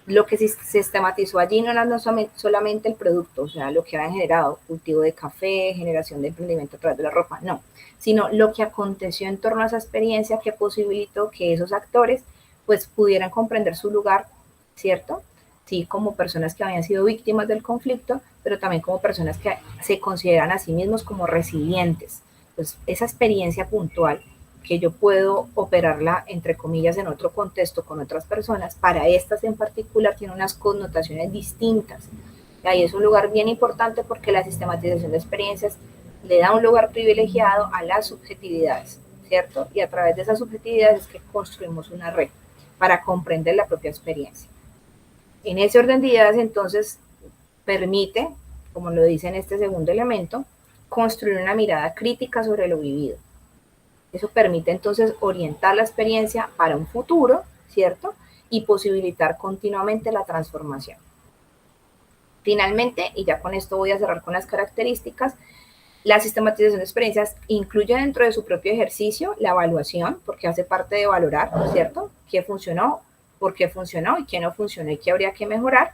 Lo que se sistematizó allí no era solamente el producto, o sea, lo que habían generado, cultivo de café, generación de emprendimiento a través de la ropa, no, sino lo que aconteció en torno a esa experiencia que posibilitó que esos actores pues pudieran comprender su lugar, ¿cierto? Sí, como personas que habían sido víctimas del conflicto, pero también como personas que se consideran a sí mismos como resilientes. Pues esa experiencia puntual que yo puedo operarla, entre comillas, en otro contexto con otras personas, para estas en particular tiene unas connotaciones distintas. Y ahí es un lugar bien importante porque la sistematización de experiencias le da un lugar privilegiado a las subjetividades, ¿cierto? Y a través de esas subjetividades es que construimos una red para comprender la propia experiencia. En ese orden de ideas, entonces, permite, como lo dice en este segundo elemento, construir una mirada crítica sobre lo vivido. Eso permite entonces orientar la experiencia para un futuro, ¿cierto? Y posibilitar continuamente la transformación. Finalmente, y ya con esto voy a cerrar con las características, la sistematización de experiencias incluye dentro de su propio ejercicio la evaluación, porque hace parte de valorar, ¿cierto? ¿Qué funcionó? ¿Por qué funcionó? ¿Y qué no funcionó? ¿Y qué habría que mejorar?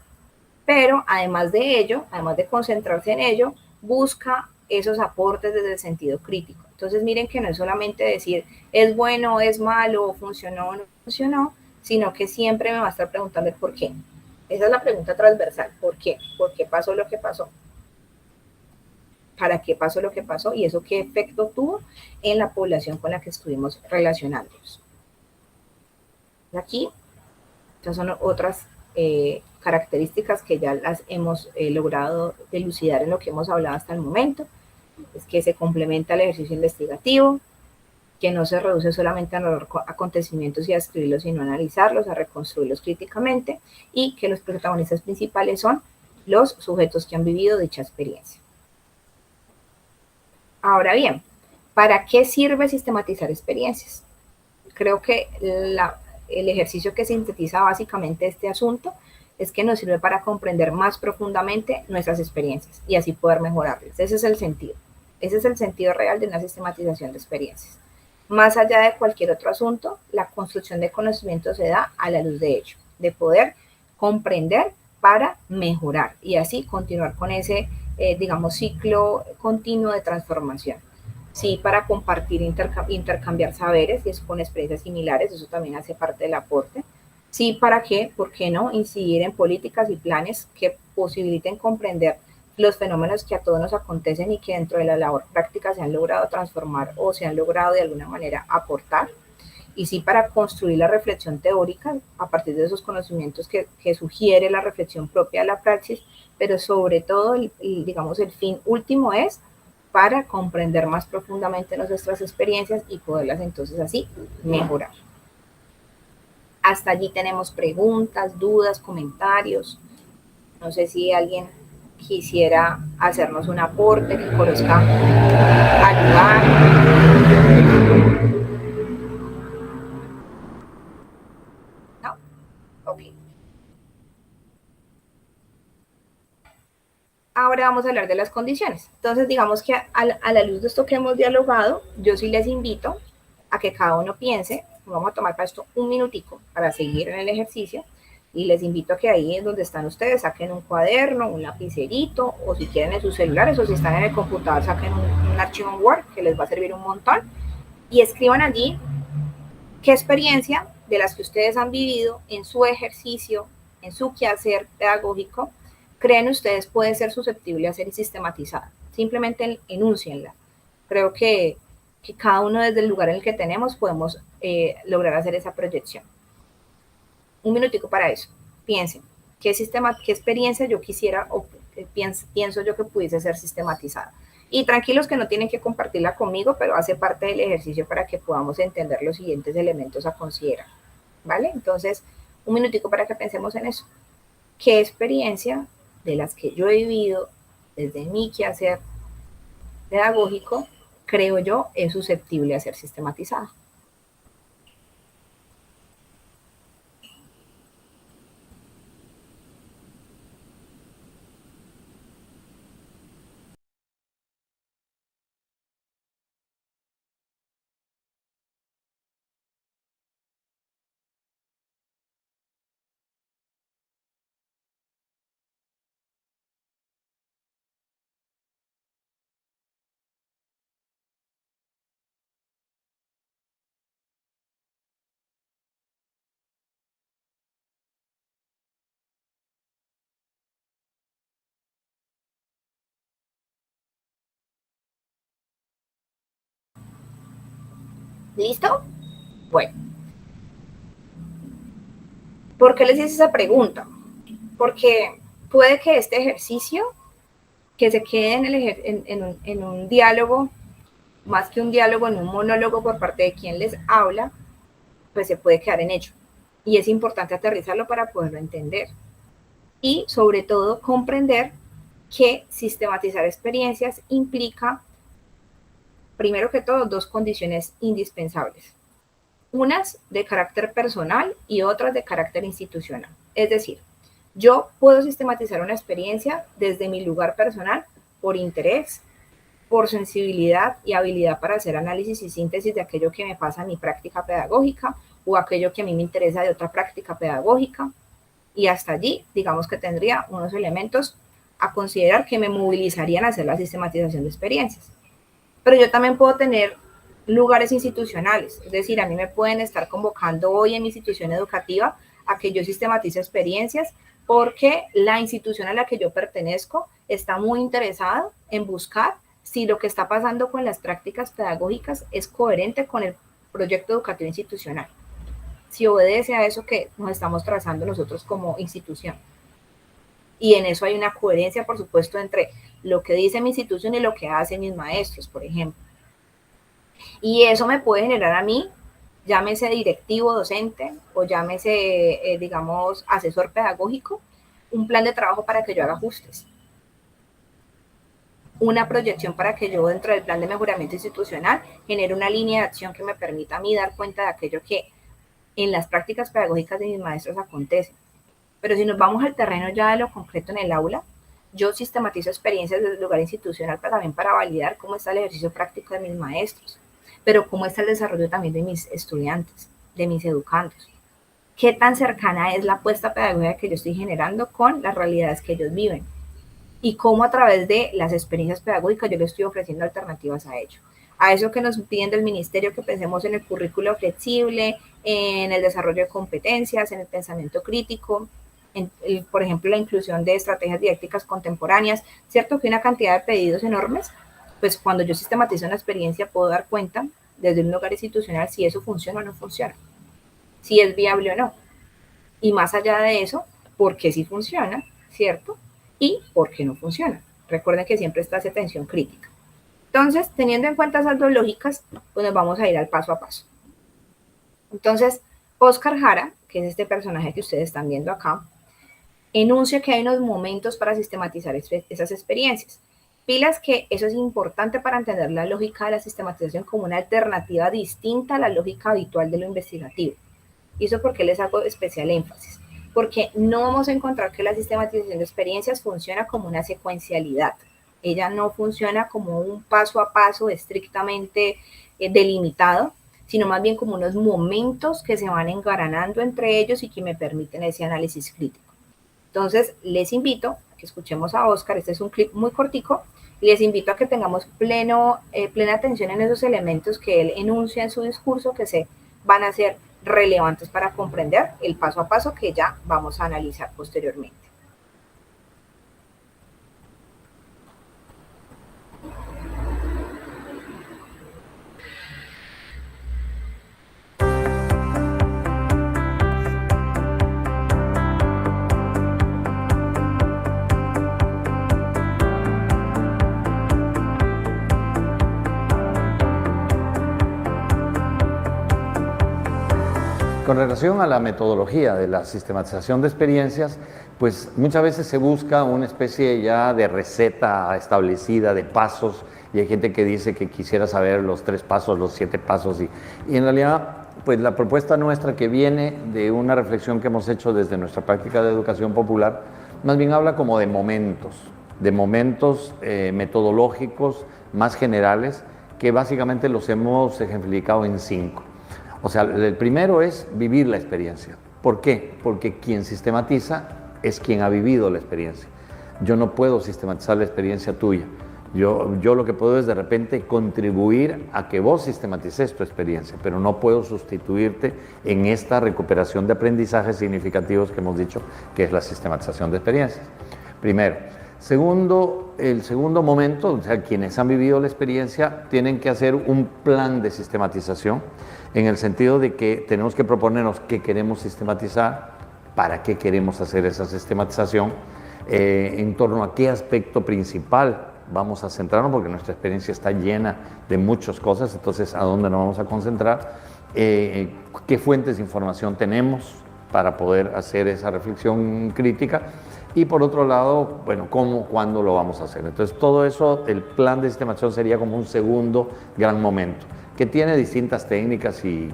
Pero además de ello, además de concentrarse en ello, busca esos aportes desde el sentido crítico. Entonces miren que no es solamente decir es bueno, es malo, funcionó o no funcionó, sino que siempre me va a estar preguntando el por qué. Esa es la pregunta transversal, ¿por qué? ¿Por qué pasó lo que pasó? ¿Para qué pasó lo que pasó? Y eso qué efecto tuvo en la población con la que estuvimos relacionándonos. Aquí, estas son otras características que ya las hemos logrado dilucidar en lo que hemos hablado hasta el momento. Es que se complementa el ejercicio investigativo, que no se reduce solamente a narrar acontecimientos y a escribirlos, sino a analizarlos, a reconstruirlos críticamente, y que los protagonistas principales son los sujetos que han vivido dicha experiencia. Ahora bien, ¿para qué sirve sistematizar experiencias? Creo que el ejercicio que sintetiza básicamente este asunto es que nos sirve para comprender más profundamente nuestras experiencias y así poder mejorarlas. Ese es el sentido. Ese es el sentido real de una sistematización de experiencias. Más allá de cualquier otro asunto, la construcción de conocimiento se da a la luz de ello, de poder comprender para mejorar y así continuar con ese, digamos, ciclo continuo de transformación. Sí, para compartir, intercambiar saberes y es con experiencias similares, eso también hace parte del aporte. Sí, ¿para qué? ¿Por qué no? Incidir en políticas y planes que posibiliten comprender los fenómenos que a todos nos acontecen y que dentro de la labor práctica se han logrado transformar o se han logrado de alguna manera aportar. Y sí, para construir la reflexión teórica a partir de esos conocimientos que sugiere la reflexión propia de la praxis, pero sobre todo, digamos, el fin último es para comprender más profundamente nuestras experiencias y poderlas entonces así mejorar. Hasta allí tenemos preguntas, dudas, comentarios. No sé si alguien quisiera hacernos un aporte que conozca ayudar. ¿No? Ok. Ahora vamos a hablar de las condiciones. Entonces, digamos que a la luz de esto que hemos dialogado, yo sí les invito a que cada uno piense, vamos a tomar para esto un minutico para seguir en el ejercicio, y les invito a que ahí en donde están ustedes saquen un cuaderno, un lapicerito, o si quieren en sus celulares, o si están en el computador, saquen un archivo en Word que les va a servir un montón, y escriban allí qué experiencia de las que ustedes han vivido en su ejercicio, en su quehacer pedagógico, creen ustedes puede ser susceptible a ser sistematizada. Simplemente enúncienla. Creo que cada uno desde el lugar en el que tenemos podemos lograr hacer esa proyección. Un minutico para eso. Piensen, ¿qué experiencia yo quisiera o pienso yo que pudiese ser sistematizada. Y tranquilos que no tienen que compartirla conmigo, pero hace parte del ejercicio para que podamos entender los siguientes elementos a considerar, ¿vale? Entonces, un minutico para que pensemos en eso. ¿Qué experiencia de las que yo he vivido desde mi quehacer pedagógico, creo yo, es susceptible a ser sistematizada? ¿Listo? Bueno, ¿por qué les hice esa pregunta? Porque puede que este ejercicio, que se quede en un diálogo, más que un diálogo, en un monólogo por parte de quien les habla, pues se puede quedar en ello. Y es importante aterrizarlo para poderlo entender. Y sobre todo comprender que sistematizar experiencias implica, primero que todo, dos condiciones indispensables. Unas de carácter personal y otras de carácter institucional. Es decir, yo puedo sistematizar una experiencia desde mi lugar personal por interés, por sensibilidad y habilidad para hacer análisis y síntesis de aquello que me pasa en mi práctica pedagógica o aquello que a mí me interesa de otra práctica pedagógica. Y hasta allí, digamos que tendría unos elementos a considerar que me movilizarían a hacer la sistematización de experiencias. Pero yo también puedo tener lugares institucionales, es decir, a mí me pueden estar convocando hoy en mi institución educativa a que yo sistematice experiencias porque la institución a la que yo pertenezco está muy interesada en buscar si lo que está pasando con las prácticas pedagógicas es coherente con el proyecto educativo institucional, si obedece a eso que nos estamos trazando nosotros como institución. Y en eso hay una coherencia, por supuesto, entre lo que dice mi institución y lo que hacen mis maestros, por ejemplo. Y eso me puede generar a mí, llámese directivo, docente o llámese, digamos, asesor pedagógico, un plan de trabajo para que yo haga ajustes. Una proyección para que yo dentro del plan de mejoramiento institucional genere una línea de acción que me permita a mí dar cuenta de aquello que en las prácticas pedagógicas de mis maestros acontece. Pero si nos vamos al terreno ya de lo concreto en el aula, yo sistematizo experiencias desde el lugar institucional también para validar cómo está el ejercicio práctico de mis maestros, pero cómo está el desarrollo también de mis estudiantes, de mis educandos. ¿Qué tan cercana es la apuesta pedagógica que yo estoy generando con las realidades que ellos viven? Y cómo a través de las experiencias pedagógicas yo les estoy ofreciendo alternativas a ello. A eso que nos piden del ministerio, que pensemos en el currículo flexible, en el desarrollo de competencias, en el pensamiento crítico, por ejemplo, la inclusión de estrategias didácticas contemporáneas. Cierto que hay una cantidad de pedidos enormes, pues cuando yo sistematizo una experiencia puedo dar cuenta desde un lugar institucional si eso funciona o no funciona, si es viable o no. Y más allá de eso, por qué sí funciona, ¿cierto? Y por qué no funciona. Recuerden que siempre está esa tensión crítica. Entonces, teniendo en cuenta esas dos lógicas, pues nos vamos a ir al paso a paso. Entonces, Oscar Jara, que es este personaje que ustedes están viendo acá, enuncia que hay unos momentos para sistematizar esas experiencias. Pilas que eso es importante para entender la lógica de la sistematización como una alternativa distinta a la lógica habitual de lo investigativo. ¿Y eso por qué les hago especial énfasis? Porque no vamos a encontrar que la sistematización de experiencias funciona como una secuencialidad. Ella no funciona como un paso a paso estrictamente delimitado, sino más bien como unos momentos que se van engaranando entre ellos y que me permiten ese análisis crítico. Entonces, les invito a que escuchemos a Oscar. Este es un clip muy cortico y les invito a que tengamos plena atención en esos elementos que él enuncia en su discurso que se van a ser relevantes para comprender el paso a paso que ya vamos a analizar posteriormente. Con relación a la metodología de la sistematización de experiencias, pues muchas veces se busca una especie ya de receta establecida, de pasos, y hay gente que dice que quisiera saber los 3 pasos, los 7 pasos, y en realidad, pues la propuesta nuestra, que viene de una reflexión que hemos hecho desde nuestra práctica de educación popular, más bien habla como de momentos metodológicos más generales, que básicamente los hemos ejemplificado en 5. O sea, el primero es vivir la experiencia. ¿Por qué? Porque quien sistematiza es quien ha vivido la experiencia. Yo no puedo sistematizar la experiencia tuya. Yo lo que puedo es de repente contribuir a que vos sistematices tu experiencia, pero no puedo sustituirte en esta recuperación de aprendizajes significativos que hemos dicho que es la sistematización de experiencias. Primero. Segundo, el segundo momento, o sea, quienes han vivido la experiencia tienen que hacer un plan de sistematización, en el sentido de que tenemos que proponernos qué queremos sistematizar, para qué queremos hacer esa sistematización, en torno a qué aspecto principal vamos a centrarnos, porque nuestra experiencia está llena de muchas cosas, entonces a dónde nos vamos a concentrar, qué fuentes de información tenemos para poder hacer esa reflexión crítica, y por otro lado, bueno, cómo, cuándo lo vamos a hacer. Entonces todo eso, el plan de sistematización sería como un segundo gran momento, que tiene distintas técnicas y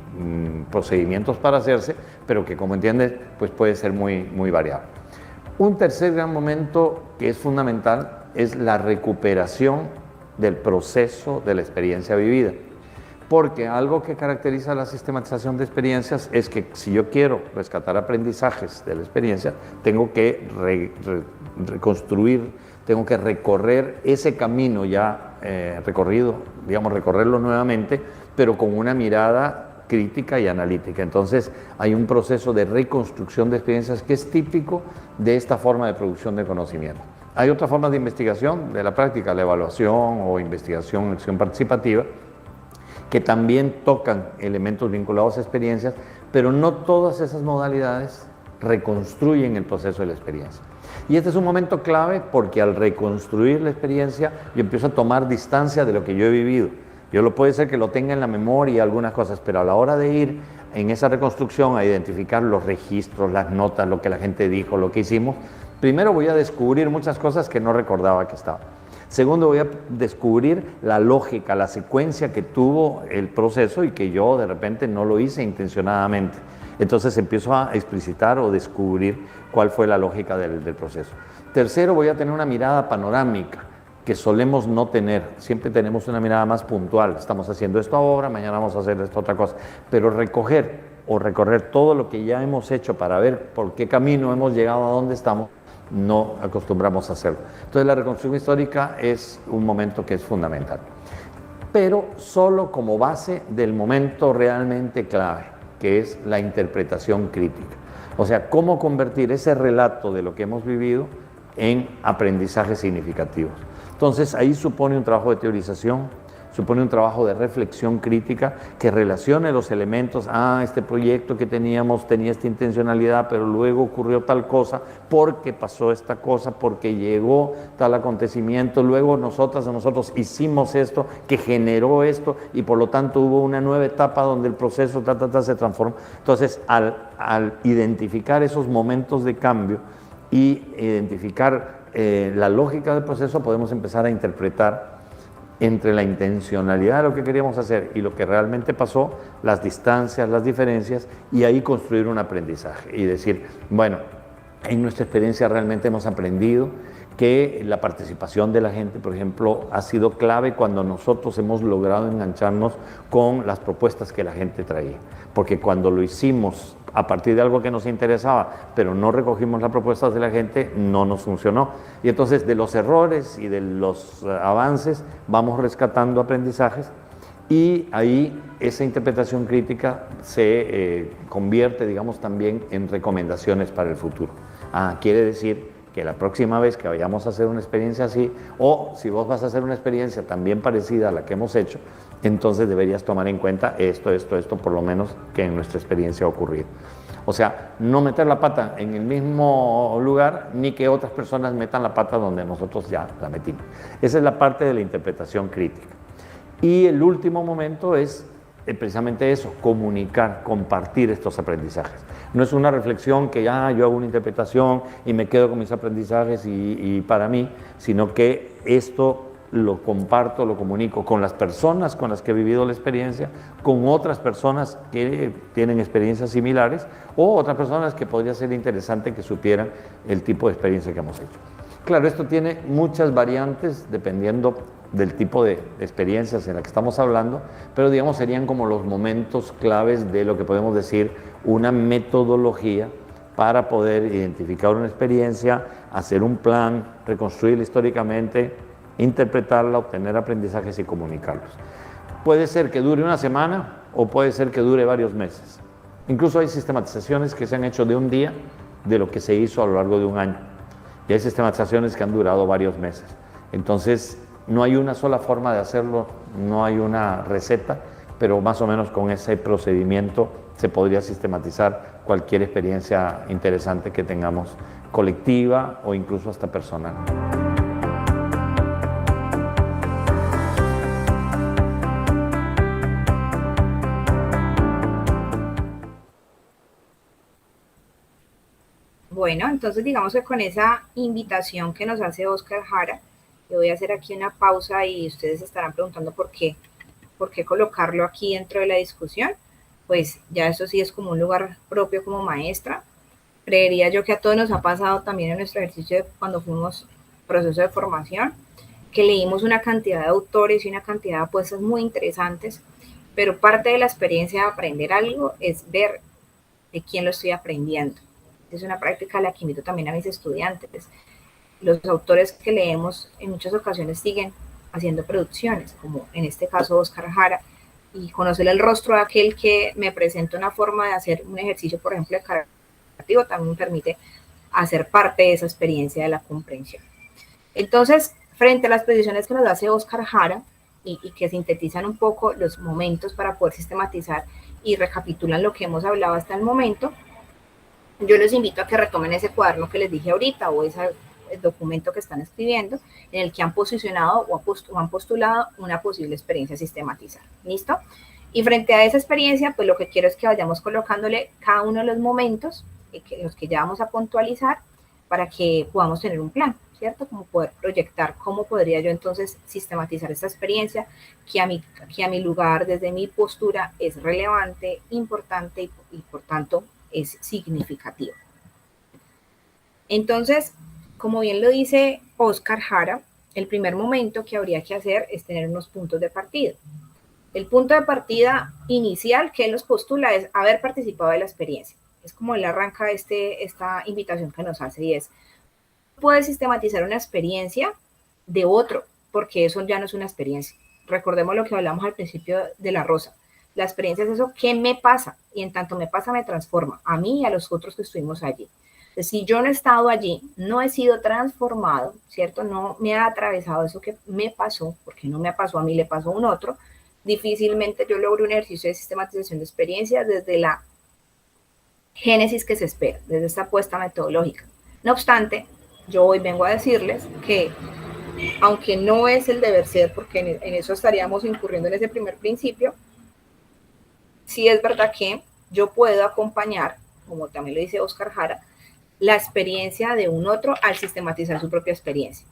procedimientos para hacerse, pero que, como entiendes, pues puede ser muy variable. Un tercer gran momento que es fundamental es la recuperación del proceso de la experiencia vivida. Porque algo que caracteriza la sistematización de experiencias es que si yo quiero rescatar aprendizajes de la experiencia, tengo que reconstruir, tengo que recorrer ese camino ya recorrido, digamos, recorrerlo nuevamente, pero con una mirada crítica y analítica. Entonces hay un proceso de reconstrucción de experiencias que es típico de esta forma de producción de conocimiento. Hay otras formas de investigación de la práctica, la evaluación o investigación, acción participativa, que también tocan elementos vinculados a experiencias, pero no todas esas modalidades reconstruyen el proceso de la experiencia. Y este es un momento clave porque al reconstruir la experiencia yo empiezo a tomar distancia de lo que yo he vivido. Yo puede ser que lo tenga en la memoria algunas cosas, pero a la hora de ir en esa reconstrucción a identificar los registros, las notas, lo que la gente dijo, lo que hicimos, primero voy a descubrir muchas cosas que no recordaba que estaban. Segundo, voy a descubrir la lógica, la secuencia que tuvo el proceso y que yo de repente no lo hice intencionadamente. Entonces empiezo a explicitar o descubrir cuál fue la lógica del proceso. Tercero, voy a tener una mirada panorámica que solemos no tener. Siempre tenemos una mirada más puntual. Estamos haciendo esto ahora, mañana vamos a hacer esta otra cosa. Pero recoger o recorrer todo lo que ya hemos hecho para ver por qué camino hemos llegado a donde estamos, no acostumbramos a hacerlo. Entonces la reconstrucción histórica es un momento que es fundamental, pero solo como base del momento realmente clave, que es la interpretación crítica. O sea, cómo convertir ese relato de lo que hemos vivido en aprendizajes significativos. Entonces ahí supone un trabajo de teorización, supone un trabajo de reflexión crítica que relacione los elementos. Este proyecto que teníamos tenía esta intencionalidad, pero luego ocurrió tal cosa, porque pasó esta cosa, porque llegó tal acontecimiento, luego nosotros hicimos esto, que generó esto, y por lo tanto hubo una nueva etapa donde el proceso se transformó. Entonces, al identificar esos momentos de cambio y identificar la lógica del proceso, podemos empezar a interpretar entre la intencionalidad de lo que queríamos hacer y lo que realmente pasó, las distancias, las diferencias, y ahí construir un aprendizaje y decir, bueno, en nuestra experiencia realmente hemos aprendido que la participación de la gente, por ejemplo, ha sido clave cuando nosotros hemos logrado engancharnos con las propuestas que la gente traía, porque cuando lo hicimos a partir de algo que nos interesaba, pero no recogimos las propuestas de la gente, no nos funcionó. Y entonces de los errores y de los avances vamos rescatando aprendizajes, y ahí esa interpretación crítica se convierte, digamos, también en recomendaciones para el futuro. Quiere decir que la próxima vez que vayamos a hacer una experiencia así, o si vos vas a hacer una experiencia también parecida a la que hemos hecho, entonces deberías tomar en cuenta esto, por lo menos que en nuestra experiencia ha ocurrido. O sea, no meter la pata en el mismo lugar, ni que otras personas metan la pata donde nosotros ya la metimos. Esa es la parte de la interpretación crítica. Y el último momento es precisamente eso, comunicar, compartir estos aprendizajes. No es una reflexión que yo hago una interpretación y me quedo con mis aprendizajes y para mí, sino que esto lo comparto, lo comunico con las personas con las que he vivido la experiencia, con otras personas que tienen experiencias similares o otras personas que podría ser interesante que supieran el tipo de experiencia que hemos hecho. Claro, esto tiene muchas variantes dependiendo del tipo de experiencias en la que estamos hablando, pero digamos serían como los momentos claves de lo que podemos decir una metodología para poder identificar una experiencia, hacer un plan, reconstruirla históricamente, interpretarla, obtener aprendizajes y comunicarlos. Puede ser que dure una semana o puede ser que dure varios meses. Incluso hay sistematizaciones que se han hecho de un día de lo que se hizo a lo largo de un año. Y hay sistematizaciones que han durado varios meses. Entonces, no hay una sola forma de hacerlo, no hay una receta, pero más o menos con ese procedimiento se podría sistematizar cualquier experiencia interesante que tengamos, colectiva o incluso hasta personal. Bueno, entonces digamos que con esa invitación que nos hace Óscar Jara, yo voy a hacer aquí una pausa y ustedes estarán preguntando por qué colocarlo aquí dentro de la discusión. Pues ya eso sí es como un lugar propio como maestra. Creería yo que a todos nos ha pasado también en nuestro ejercicio de cuando fuimos proceso de formación, que leímos una cantidad de autores y una cantidad de apuestas muy interesantes, pero parte de la experiencia de aprender algo es ver de quién lo estoy aprendiendo. Es una práctica a la que invito también a mis estudiantes. Los autores que leemos en muchas ocasiones siguen haciendo producciones, como en este caso Óscar Jara, y conocer el rostro de aquel que me presenta una forma de hacer un ejercicio, por ejemplo, de carácter creativo, también me permite hacer parte de esa experiencia de la comprensión. Entonces, frente a las posiciones que nos hace Óscar Jara y que sintetizan un poco los momentos para poder sistematizar y recapitulan lo que hemos hablado hasta el momento, yo les invito a que retomen ese cuaderno que les dije ahorita o ese documento que están escribiendo en el que han posicionado o han postulado una posible experiencia sistematizada. ¿Listo? Y frente a esa experiencia, pues lo que quiero es que vayamos colocándole cada uno de los momentos los que ya vamos a puntualizar para que podamos tener un plan, ¿cierto? Como poder proyectar cómo podría yo entonces sistematizar esta experiencia que a mi lugar, desde mi postura, es relevante, importante y por tanto es significativo. Entonces, como bien lo dice Óscar Jara, el primer momento que habría que hacer es tener unos puntos de partida. El punto de partida inicial que él nos postula es haber participado de la experiencia. Es como él arranca esta invitación que nos hace y es, puedes sistematizar una experiencia de otro, porque eso ya no es una experiencia. Recordemos lo que hablamos al principio de la rosa. La experiencia es eso, ¿qué me pasa? Y en tanto me pasa, me transforma a mí y a los otros que estuvimos allí. Entonces, si yo no he estado allí, no he sido transformado, ¿cierto? No me ha atravesado eso que me pasó, porque no me pasó a mí, le pasó a un otro, difícilmente yo logro un ejercicio de sistematización de experiencias desde la génesis que se espera, desde esta apuesta metodológica. No obstante, yo hoy vengo a decirles que, aunque no es el deber ser, porque en eso estaríamos incurriendo en ese primer principio, sí es verdad que yo puedo acompañar, como también lo dice Óscar Jara, la experiencia de un otro al sistematizar su propia experiencia.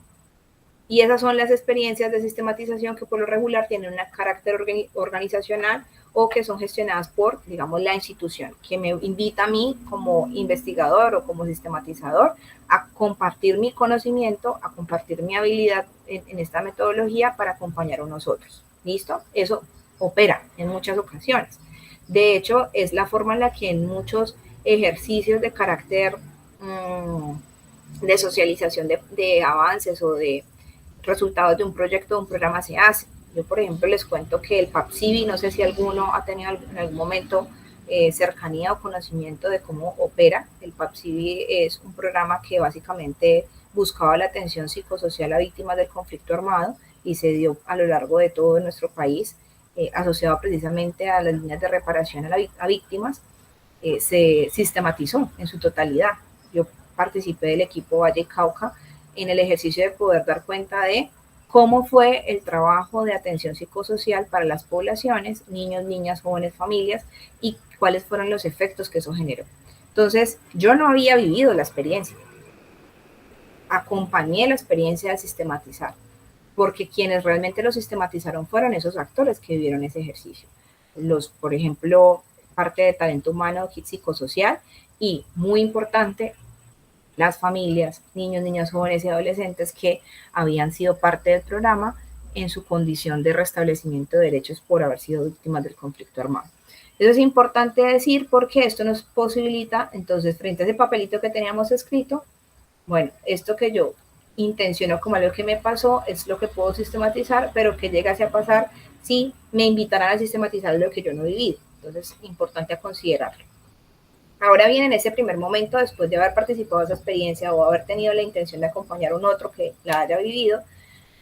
Y esas son las experiencias de sistematización que por lo regular tienen un carácter organizacional o que son gestionadas por, digamos, la institución, que me invita a mí como investigador o como sistematizador a compartir mi conocimiento, a compartir mi habilidad en esta metodología para acompañar a unos otros. ¿Listo? Eso opera en muchas ocasiones. De hecho, es la forma en la que en muchos ejercicios de carácter de socialización de avances o de resultados de un proyecto o un programa se hace. Yo, por ejemplo, les cuento que el PAPSIBI, no sé si alguno ha tenido en algún momento cercanía o conocimiento de cómo opera. El PAPSIBI es un programa que básicamente buscaba la atención psicosocial a víctimas del conflicto armado y se dio a lo largo de todo nuestro país, asociado precisamente a las líneas de reparación a víctimas. Se sistematizó en su totalidad. Yo participé del equipo Valle y Cauca en el ejercicio de poder dar cuenta de cómo fue el trabajo de atención psicosocial para las poblaciones, niños, niñas, jóvenes, familias, y cuáles fueron los efectos que eso generó. Entonces, yo no había vivido la experiencia, acompañé la experiencia de sistematizar, porque quienes realmente lo sistematizaron fueron esos actores que vivieron ese ejercicio. Por ejemplo, parte de talento humano psicosocial y, muy importante, las familias, niños, niñas, jóvenes y adolescentes que habían sido parte del programa en su condición de restablecimiento de derechos por haber sido víctimas del conflicto armado. Eso es importante decir porque esto nos posibilita, entonces, frente a ese papelito que teníamos escrito, bueno, esto que yo intenciono como algo que me pasó es lo que puedo sistematizar, pero que llegase a pasar si me invitaran a sistematizar lo que yo no he vivido. Entonces, importante a considerarlo. Ahora bien, en ese primer momento, después de haber participado de esa experiencia o haber tenido la intención de acompañar a un otro que la haya vivido,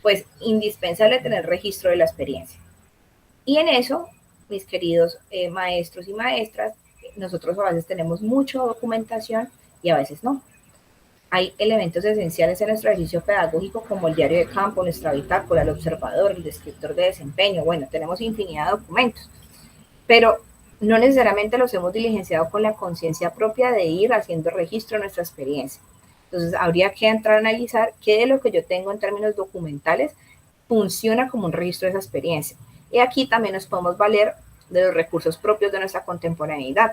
pues indispensable tener registro de la experiencia. Y en eso, mis queridos maestros y maestras, nosotros a veces tenemos mucha documentación y a veces no. Hay elementos esenciales en nuestro ejercicio pedagógico como el diario de campo, nuestra bitácora, el observador, el descriptor de desempeño. Bueno, tenemos infinidad de documentos, pero no necesariamente los hemos diligenciado con la conciencia propia de ir haciendo registro de nuestra experiencia. Entonces, habría que entrar a analizar qué de lo que yo tengo en términos documentales funciona como un registro de esa experiencia. Y aquí también nos podemos valer de los recursos propios de nuestra contemporaneidad.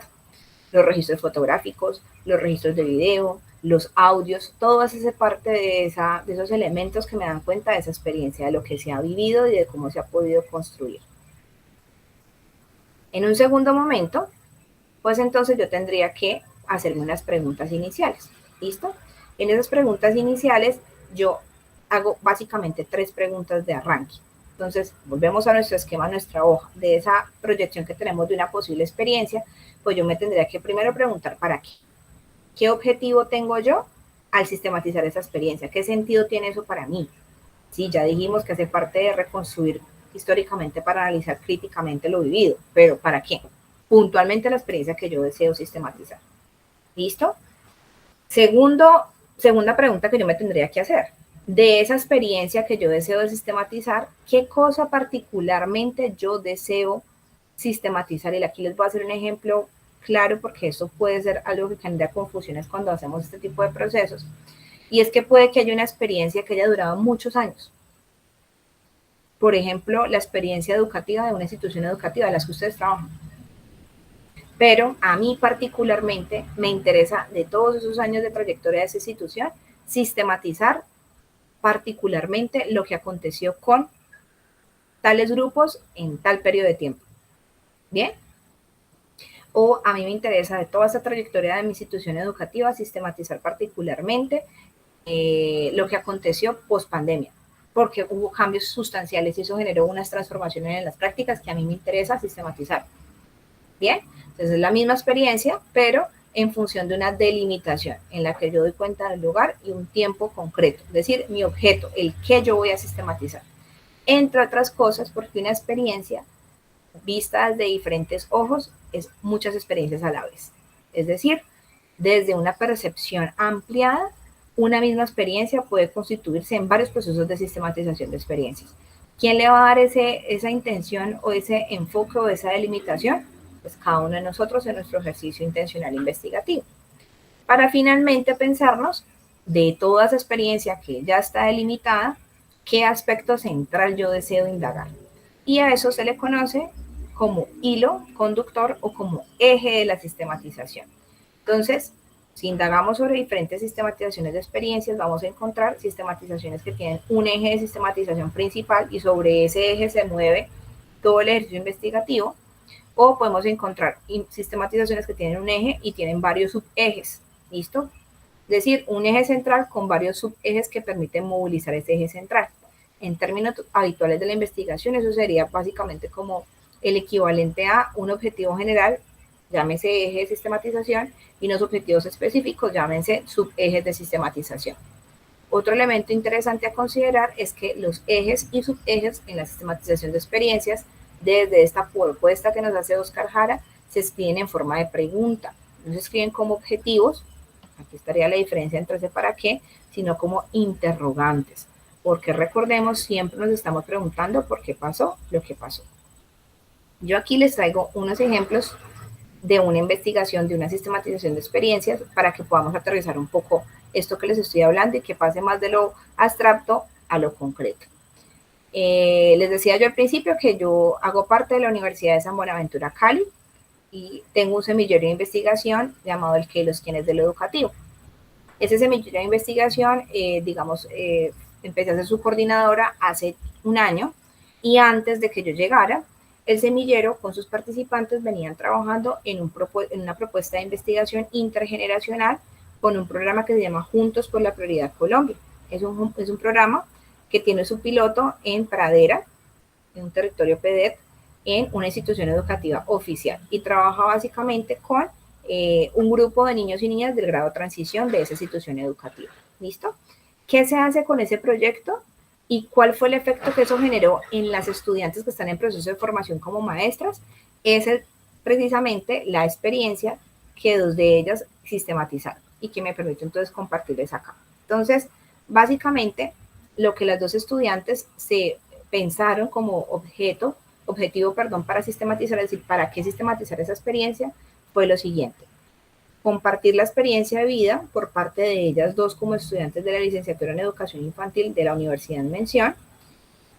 Los registros fotográficos, los registros de video, los audios, todo hace parte de esos elementos que me dan cuenta de esa experiencia, de lo que se ha vivido y de cómo se ha podido construir. En un segundo momento, pues entonces yo tendría que hacerme unas preguntas iniciales. ¿Listo? En esas preguntas iniciales yo hago básicamente 3 preguntas de arranque. Entonces, volvemos a nuestro esquema, a nuestra hoja, de esa proyección que tenemos de una posible experiencia, pues yo me tendría que primero preguntar ¿para qué? ¿Qué objetivo tengo yo al sistematizar esa experiencia? ¿Qué sentido tiene eso para mí? Sí, ya dijimos que hace parte de reconstruir históricamente para analizar críticamente lo vivido, pero ¿para qué? Puntualmente la experiencia que yo deseo sistematizar. ¿Listo? Segunda pregunta que yo me tendría que hacer. De esa experiencia que yo deseo sistematizar, ¿qué cosa particularmente yo deseo sistematizar? Y aquí les voy a hacer un ejemplo claro porque esto puede ser algo que genera confusiones cuando hacemos este tipo de procesos. Y es que puede que haya una experiencia que haya durado muchos años. Por ejemplo, la experiencia educativa de una institución educativa, de las que ustedes trabajan. Pero a mí particularmente me interesa, de todos esos años de trayectoria de esa institución, sistematizar particularmente lo que aconteció con tales grupos en tal periodo de tiempo. ¿Bien? O a mí me interesa de toda esa trayectoria de mi institución educativa sistematizar particularmente lo que aconteció post pandemia, porque hubo cambios sustanciales y eso generó unas transformaciones en las prácticas que a mí me interesa sistematizar. Bien, entonces es la misma experiencia, pero en función de una delimitación en la que yo doy cuenta del lugar y un tiempo concreto, es decir, mi objeto, el que yo voy a sistematizar. Entre otras cosas, porque una experiencia vista desde diferentes ojos es muchas experiencias a la vez. Es decir, desde una percepción ampliada, una misma experiencia puede constituirse en varios procesos de sistematización de experiencias. ¿Quién le va a dar esa intención o ese enfoque o esa delimitación? Pues cada uno de nosotros en nuestro ejercicio intencional investigativo. Para finalmente pensarnos de toda esa experiencia que ya está delimitada, qué aspecto central yo deseo indagar. Y a eso se le conoce como hilo conductor o como eje de la sistematización. Entonces, si indagamos sobre diferentes sistematizaciones de experiencias, vamos a encontrar sistematizaciones que tienen un eje de sistematización principal y sobre ese eje se mueve todo el ejercicio investigativo, o podemos encontrar sistematizaciones que tienen un eje y tienen varios subejes. ¿Listo? Es decir, un eje central con varios subejes que permiten movilizar ese eje central. En términos habituales de la investigación, eso sería básicamente como el equivalente a un objetivo general, llámese eje de sistematización, y unos objetivos específicos, llámense subejes de sistematización. Otro elemento interesante a considerar es que los ejes y subejes en la sistematización de experiencias, desde esta propuesta que nos hace Oscar Jara, se escriben en forma de pregunta. No se escriben como objetivos, aquí estaría la diferencia entre ese para qué, sino como interrogantes. porque recordemos, siempre nos estamos preguntando por qué pasó lo que pasó. Yo aquí les traigo unos ejemplos de una investigación, de una sistematización de experiencias, para que podamos aterrizar un poco esto que les estoy hablando y que pase más de lo abstracto a lo concreto. Les decía yo al principio que yo hago parte de la Universidad de San Buenaventura, Cali, y tengo un semillero de investigación llamado el qué, los quiénes de lo educativo. Ese semillero de investigación, empecé a ser su coordinadora hace un año, y antes de que yo llegara, el semillero con sus participantes venían trabajando en una propuesta de investigación intergeneracional con un programa que se llama Juntos por la Prioridad Colombia. Es un programa que tiene su piloto en Pradera, en un territorio PEDET, en una institución educativa oficial, y trabaja básicamente con un grupo de niños y niñas del grado de transición de esa institución educativa. ¿Listo? ¿Qué se hace con ese proyecto? ¿Y cuál fue el efecto que eso generó en las estudiantes que están en proceso de formación como maestras? Es precisamente la experiencia que dos de ellas sistematizaron y que me permite entonces compartirles acá. Entonces, básicamente, lo que las dos estudiantes se pensaron como objetivo para sistematizar, es decir, para qué sistematizar esa experiencia, fue lo siguiente: compartir la experiencia de vida por parte de ellas dos como estudiantes de la licenciatura en educación infantil de la universidad en mención,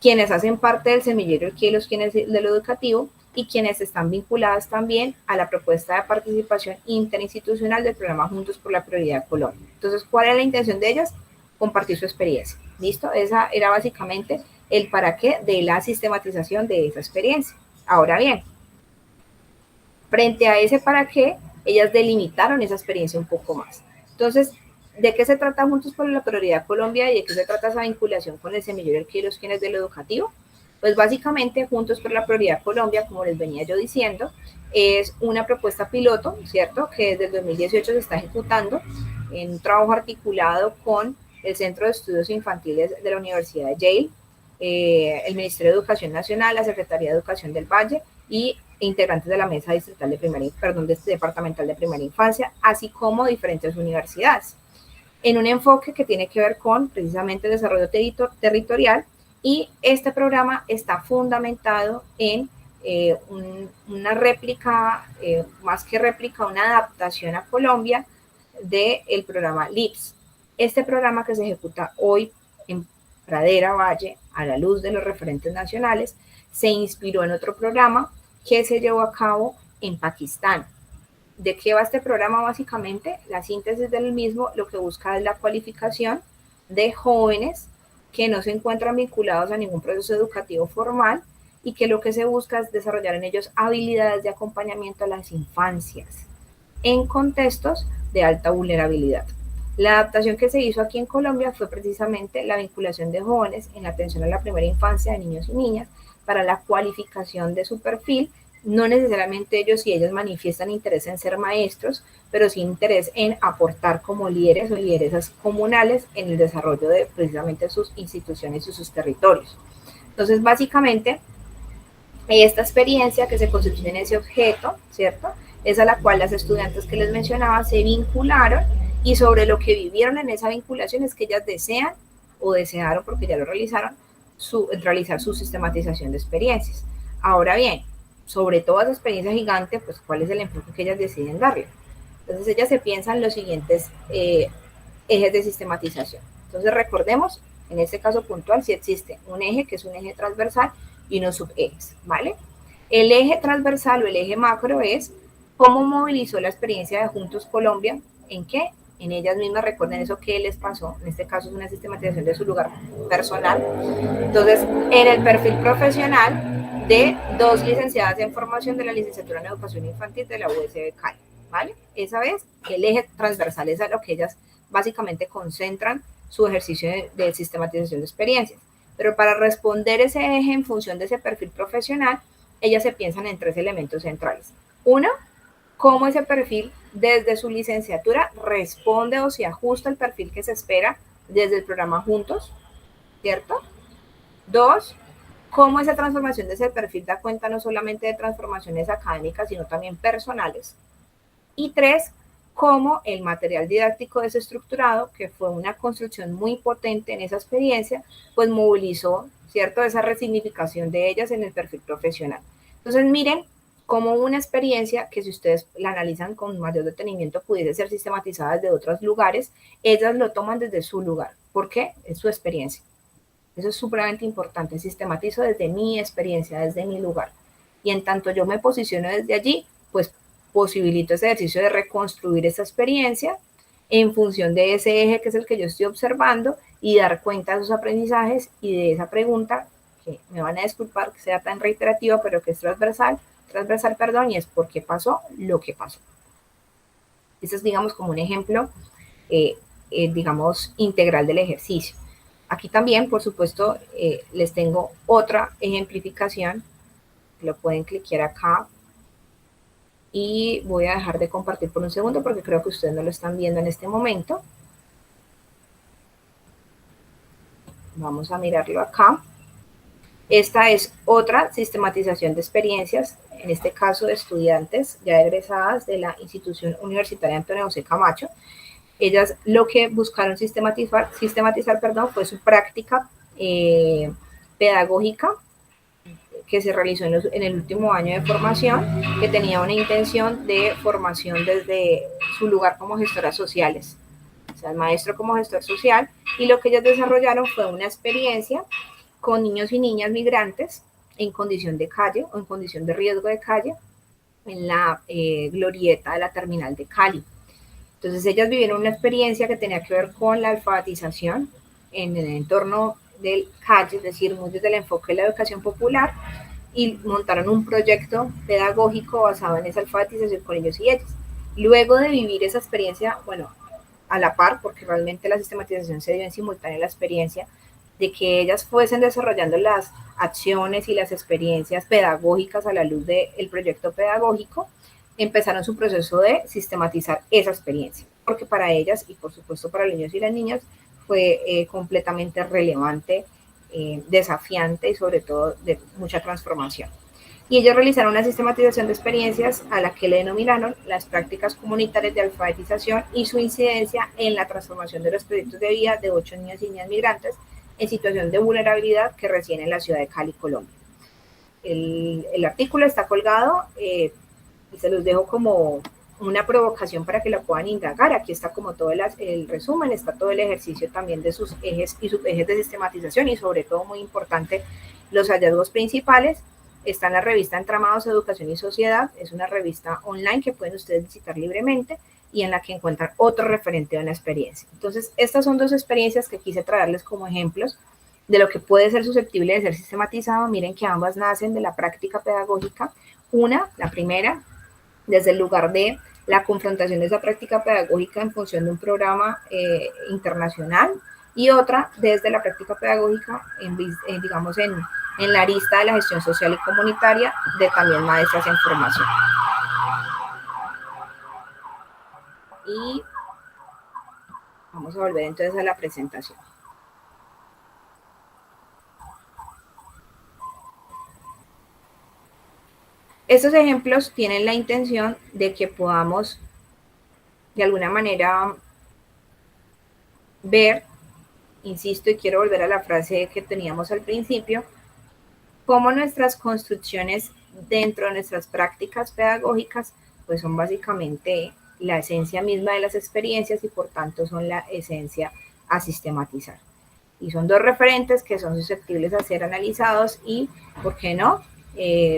quienes hacen parte del semillero aquí, los quienes de lo educativo, y quienes están vinculadas también a la propuesta de participación interinstitucional del programa Juntos por la Prioridad Colombia. Entonces, ¿cuál era la intención de ellas? Compartir su experiencia. ¿Listo? Esa era básicamente el para qué de la sistematización de esa experiencia. Ahora bien, frente a ese para qué, ellas delimitaron esa experiencia un poco más. Entonces, ¿de qué se trata Juntos por la Prioridad Colombia y de qué se trata esa vinculación con el semillero El Qué, los quienes de lo educativo? Pues básicamente Juntos por la Prioridad Colombia, como les venía yo diciendo, es una propuesta piloto, ¿cierto?, que desde el 2018 se está ejecutando en un trabajo articulado con el Centro de Estudios Infantiles de la Universidad de Yale, el Ministerio de Educación Nacional, la Secretaría de Educación del Valle y integrantes de la Mesa Distrital Departamental de Primera Infancia, así como diferentes universidades, en un enfoque que tiene que ver con precisamente el desarrollo territorial, y este programa está fundamentado en una réplica, más que réplica, una adaptación a Colombia del programa LIPS. Este programa, que se ejecuta hoy en Pradera Valle, a la luz de los referentes nacionales, se inspiró en otro programa que se llevó a cabo en Pakistán. ¿De qué va este programa? Básicamente, la síntesis del mismo lo que busca es la cualificación de jóvenes que no se encuentran vinculados a ningún proceso educativo formal y que lo que se busca es desarrollar en ellos habilidades de acompañamiento a las infancias en contextos de alta vulnerabilidad. La adaptación que se hizo aquí en Colombia fue precisamente la vinculación de jóvenes en la atención a la primera infancia de niños y niñas para la cualificación de su perfil, no necesariamente ellos y ellas manifiestan interés en ser maestros, pero sí interés en aportar como líderes o lideresas comunales en el desarrollo de precisamente sus instituciones y sus territorios. Entonces, básicamente, esta experiencia que se constituye en ese objeto, ¿cierto?, es a la cual las estudiantes que les mencionaba se vincularon, y sobre lo que vivieron en esa vinculación es que ellas desearon, porque ya lo realizaron, realizar su sistematización de experiencias. Ahora bien, sobre toda esa experiencia gigante, pues ¿cuál es el enfoque que ellas deciden darle? Entonces ellas se piensan los siguientes ejes de sistematización. Entonces recordemos, en este caso puntual, si existe un eje que es un eje transversal y unos subejes, ¿vale? El eje transversal o el eje macro es cómo movilizó la experiencia de Juntos Colombia, ¿en qué? En ellas mismas. Recuerden eso que les pasó, en este caso es una sistematización de su lugar personal. Entonces, en el perfil profesional de dos licenciadas en formación de la licenciatura en educación infantil de la USB Cali, ¿vale? Esa vez, el eje transversal es a lo que ellas básicamente concentran su ejercicio de sistematización de experiencias. Pero para responder ese eje en función de ese perfil profesional, ellas se piensan en tres elementos centrales. Uno, cómo ese perfil desde su licenciatura responde o se ajusta al perfil que se espera desde el programa Juntos, ¿cierto? Dos, cómo esa transformación de ese perfil da cuenta no solamente de transformaciones académicas, sino también personales. Y tres, como el material didáctico desestructurado, que fue una construcción muy potente en esa experiencia, pues movilizó, ¿cierto?, esa resignificación de ellas en el perfil profesional. Entonces, miren cómo una experiencia que si ustedes la analizan con mayor detenimiento pudiese ser sistematizada desde otros lugares, ellas lo toman desde su lugar. ¿Por qué? Es su experiencia. Eso es supremamente importante. Sistematizo desde mi experiencia, desde mi lugar. Y en tanto yo me posiciono desde allí, pues posibilito ese ejercicio de reconstruir esa experiencia en función de ese eje que es el que yo estoy observando y dar cuenta de esos aprendizajes y de esa pregunta, que me van a disculpar que sea tan reiterativa, pero que es transversal, perdón, y es por qué pasó lo que pasó. Este es, digamos, como un ejemplo, digamos, integral del ejercicio. Aquí también, por supuesto, les tengo otra ejemplificación. Lo pueden cliquear acá. Y voy a dejar de compartir por un segundo porque creo que ustedes no lo están viendo en este momento. Vamos a mirarlo acá. Esta es otra sistematización de experiencias, en este caso de estudiantes ya egresadas de la institución universitaria Antonio José Camacho. Ellas lo que buscaron sistematizar fue su práctica pedagógica que se realizó en el último año de formación, que tenía una intención de formación desde su lugar como gestoras sociales, o sea, el maestro como gestor social, y lo que ellas desarrollaron fue una experiencia con niños y niñas migrantes en condición de calle o en condición de riesgo de calle en la glorieta de la terminal de Cali. Entonces ellas vivieron una experiencia que tenía que ver con la alfabetización en el entorno del calle, es decir, muy desde el enfoque de la educación popular, y montaron un proyecto pedagógico basado en esa alfabetización con ellos y ellas. Luego de vivir esa experiencia, bueno, a la par, porque realmente la sistematización se dio en simultáneo a la experiencia, de que ellas fuesen desarrollando las acciones y las experiencias pedagógicas a la luz del proyecto pedagógico, empezaron su proceso de sistematizar esa experiencia, porque para ellas y por supuesto para los niños y las niñas fue completamente relevante, desafiante y sobre todo de mucha transformación. Y ellos realizaron una sistematización de experiencias a la que le denominaron las prácticas comunitarias de alfabetización y su incidencia en la transformación de los proyectos de vida de 8 niños y niñas migrantes en situación de vulnerabilidad que residen en la ciudad de Cali, Colombia. El artículo está colgado, y se los dejo como una provocación para que lo puedan indagar. Aquí está como todo el resumen, está todo el ejercicio también de sus ejes y subejes de sistematización y sobre todo, muy importante, los hallazgos principales. Está en la revista Entramados, Educación y Sociedad, es una revista online que pueden ustedes visitar libremente y en la que encuentran otro referente de una experiencia. Entonces, estas son dos experiencias que quise traerles como ejemplos de lo que puede ser susceptible de ser sistematizado. Miren que ambas nacen de la práctica pedagógica. Una, la primera, desde el lugar de la confrontación de esa práctica pedagógica en función de un programa internacional, y otra desde la práctica pedagógica, digamos, en la arista de la gestión social y comunitaria de también maestras en formación. Y vamos a volver entonces a la presentación. Estos ejemplos tienen la intención de que podamos, de alguna manera, ver, insisto, y quiero volver a la frase que teníamos al principio, cómo nuestras construcciones dentro de nuestras prácticas pedagógicas, pues son básicamente la esencia misma de las experiencias y por tanto son la esencia a sistematizar. Y son dos referentes que son susceptibles a ser analizados y, ¿por qué no?,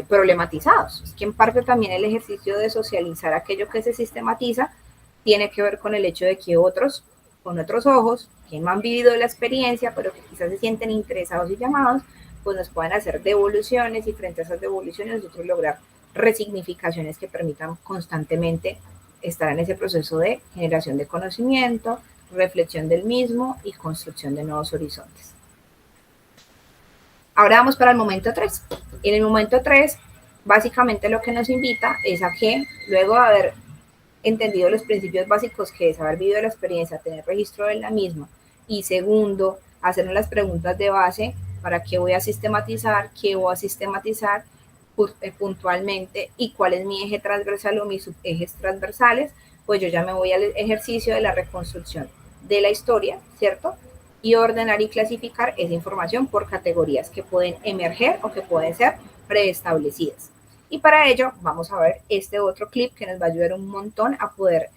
problematizados. Es que en parte también el ejercicio de socializar aquello que se sistematiza tiene que ver con el hecho de que otros, con otros ojos, que no han vivido la experiencia, pero que quizás se sienten interesados y llamados, pues nos puedan hacer devoluciones y frente a esas devoluciones nosotros lograr resignificaciones que permitan constantemente estar en ese proceso de generación de conocimiento, reflexión del mismo y construcción de nuevos horizontes. Ahora vamos para el momento 3. En el momento 3, básicamente lo que nos invita es a que, luego de haber entendido los principios básicos, que es haber vivido la experiencia, tener registro de la misma, y segundo, hacernos las preguntas de base: ¿para qué voy a sistematizar? ¿Qué voy a sistematizar puntualmente? ¿Y cuál es mi eje transversal o mis subejes transversales? pues yo ya me voy al ejercicio de la reconstrucción de la historia, ¿cierto? Y ordenar y clasificar esa información por categorías que pueden emerger o que pueden ser preestablecidas. Y para ello vamos a ver este otro clip que nos va a ayudar un montón a poder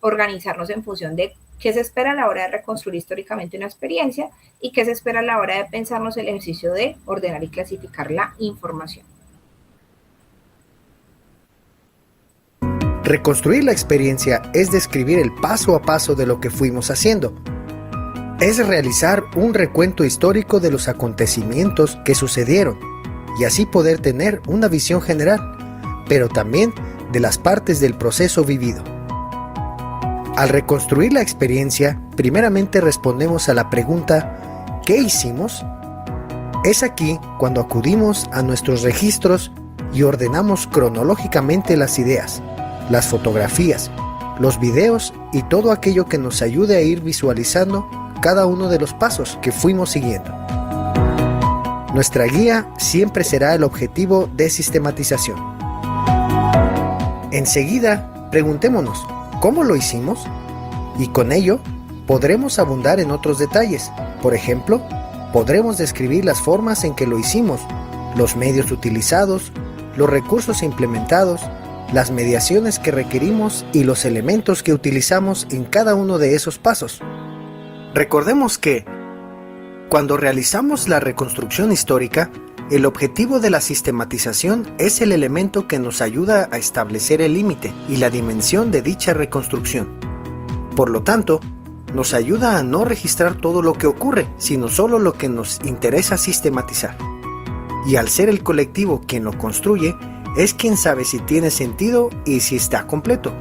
organizarnos en función de qué se espera a la hora de reconstruir históricamente una experiencia y qué se espera a la hora de pensarnos el ejercicio de ordenar y clasificar la información. Reconstruir la experiencia es describir el paso a paso de lo que fuimos haciendo. Es realizar un recuento histórico de los acontecimientos que sucedieron y así poder tener una visión general, pero también de las partes del proceso vivido. Al reconstruir la experiencia, primeramente respondemos a la pregunta ¿qué hicimos? Es aquí cuando acudimos a nuestros registros y ordenamos cronológicamente las ideas, las fotografías, los videos y todo aquello que nos ayude a ir visualizando cada uno de los pasos que fuimos siguiendo. Nuestra guía siempre será el objetivo de sistematización. Enseguida, preguntémonos, ¿cómo lo hicimos? Y con ello, podremos abundar en otros detalles. Por ejemplo, podremos describir las formas en que lo hicimos, los medios utilizados, los recursos implementados, las mediaciones que requerimos y los elementos que utilizamos en cada uno de esos pasos. Recordemos que, cuando realizamos la reconstrucción histórica, el objetivo de la sistematización es el elemento que nos ayuda a establecer el límite y la dimensión de dicha reconstrucción. Por lo tanto, nos ayuda a no registrar todo lo que ocurre, sino solo lo que nos interesa sistematizar. Y al ser el colectivo quien lo construye, es quien sabe si tiene sentido y si está completo.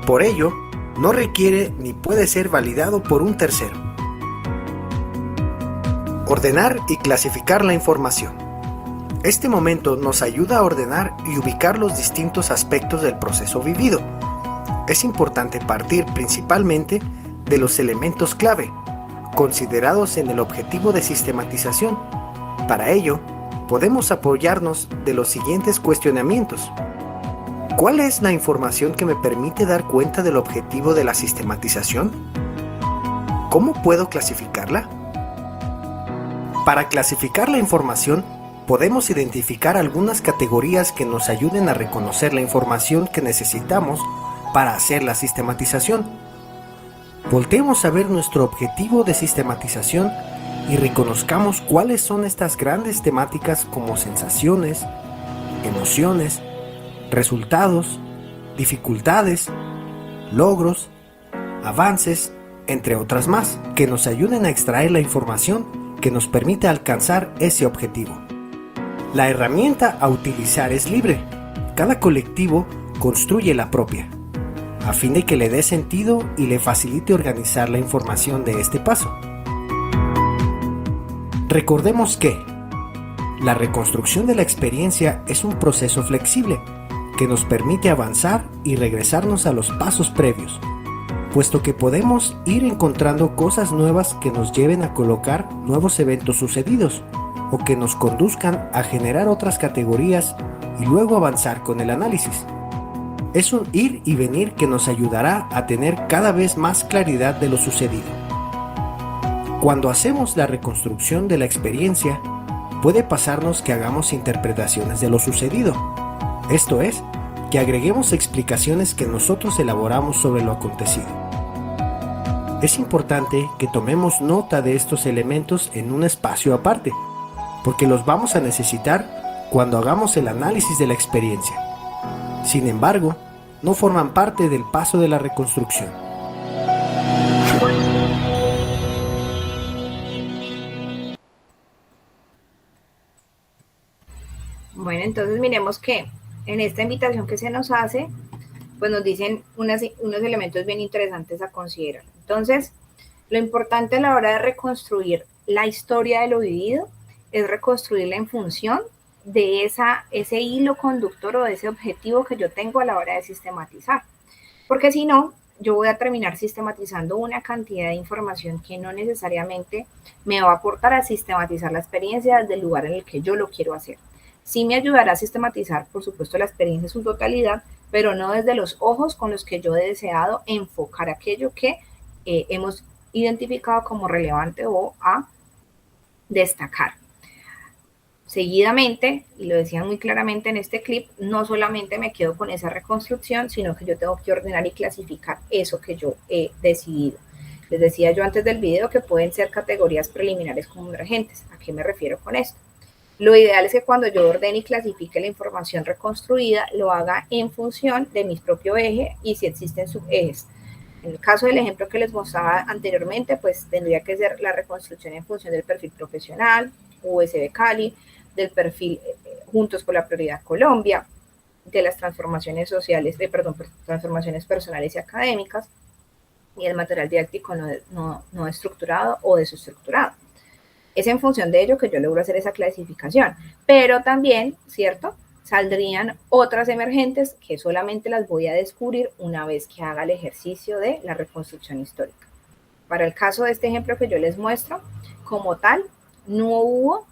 Por ello, no requiere ni puede ser validado por un tercero. Ordenar y clasificar la información. Este momento nos ayuda a ordenar y ubicar los distintos aspectos del proceso vivido. Es importante partir principalmente de los elementos clave, considerados en el objetivo de sistematización. Para ello, podemos apoyarnos de los siguientes cuestionamientos. ¿Cuál es la información que me permite dar cuenta del objetivo de la sistematización? ¿Cómo puedo clasificarla? Para clasificar la información, podemos identificar algunas categorías que nos ayuden a reconocer la información que necesitamos para hacer la sistematización. Volteemos a ver nuestro objetivo de sistematización y reconozcamos cuáles son estas grandes temáticas como sensaciones, emociones, resultados, dificultades, logros, avances, entre otras más, que nos ayuden a extraer la información que nos permite alcanzar ese objetivo. La herramienta a utilizar es libre. Cada colectivo construye la propia, a fin de que le dé sentido y le facilite organizar la información de este paso. Recordemos que la reconstrucción de la experiencia es un proceso flexible que nos permite avanzar y regresarnos a los pasos previos, puesto que podemos ir encontrando cosas nuevas que nos lleven a colocar nuevos eventos sucedidos o que nos conduzcan a generar otras categorías y luego avanzar con el análisis. Es un ir y venir que nos ayudará a tener cada vez más claridad de lo sucedido. Cuando hacemos la reconstrucción de la experiencia, puede pasarnos que hagamos interpretaciones de lo sucedido. Esto es, que agreguemos explicaciones que nosotros elaboramos sobre lo acontecido. Es importante que tomemos nota de estos elementos en un espacio aparte, porque los vamos a necesitar cuando hagamos el análisis de la experiencia. Sin embargo, no forman parte del paso de la reconstrucción. Bueno, entonces miremos que en esta invitación que se nos hace, pues nos dicen unos elementos bien interesantes a considerar. Entonces, lo importante a la hora de reconstruir la historia de lo vivido es reconstruirla en función de ese hilo conductor o de ese objetivo que yo tengo a la hora de sistematizar. Porque si no, yo voy a terminar sistematizando una cantidad de información que no necesariamente me va a aportar a sistematizar la experiencia desde el lugar en el que yo lo quiero hacer. Sí me ayudará a sistematizar, por supuesto, la experiencia en su totalidad, pero no desde los ojos con los que yo he deseado enfocar aquello que hemos identificado como relevante o a destacar. Seguidamente, y lo decía muy claramente en este clip, no solamente me quedo con esa reconstrucción, sino que yo tengo que ordenar y clasificar eso que yo he decidido. Les decía yo antes del video que pueden ser categorías preliminares como emergentes. ¿A qué me refiero con esto? Lo ideal es que cuando yo ordene y clasifique la información reconstruida, lo haga en función de mi propio eje y si existen subejes. En el caso del ejemplo que les mostraba anteriormente, pues tendría que ser la reconstrucción en función del perfil profesional, USB Cali, del perfil Juntos por la Prioridad Colombia, de las transformaciones sociales, transformaciones personales y académicas, y el material didáctico no estructurado o desestructurado. Es en función de ello que yo logro hacer esa clasificación, pero también, ¿cierto?, saldrían otras emergentes que solamente las voy a descubrir una vez que haga el ejercicio de la reconstrucción histórica. Para el caso de este ejemplo que yo les muestro, como tal, no hubo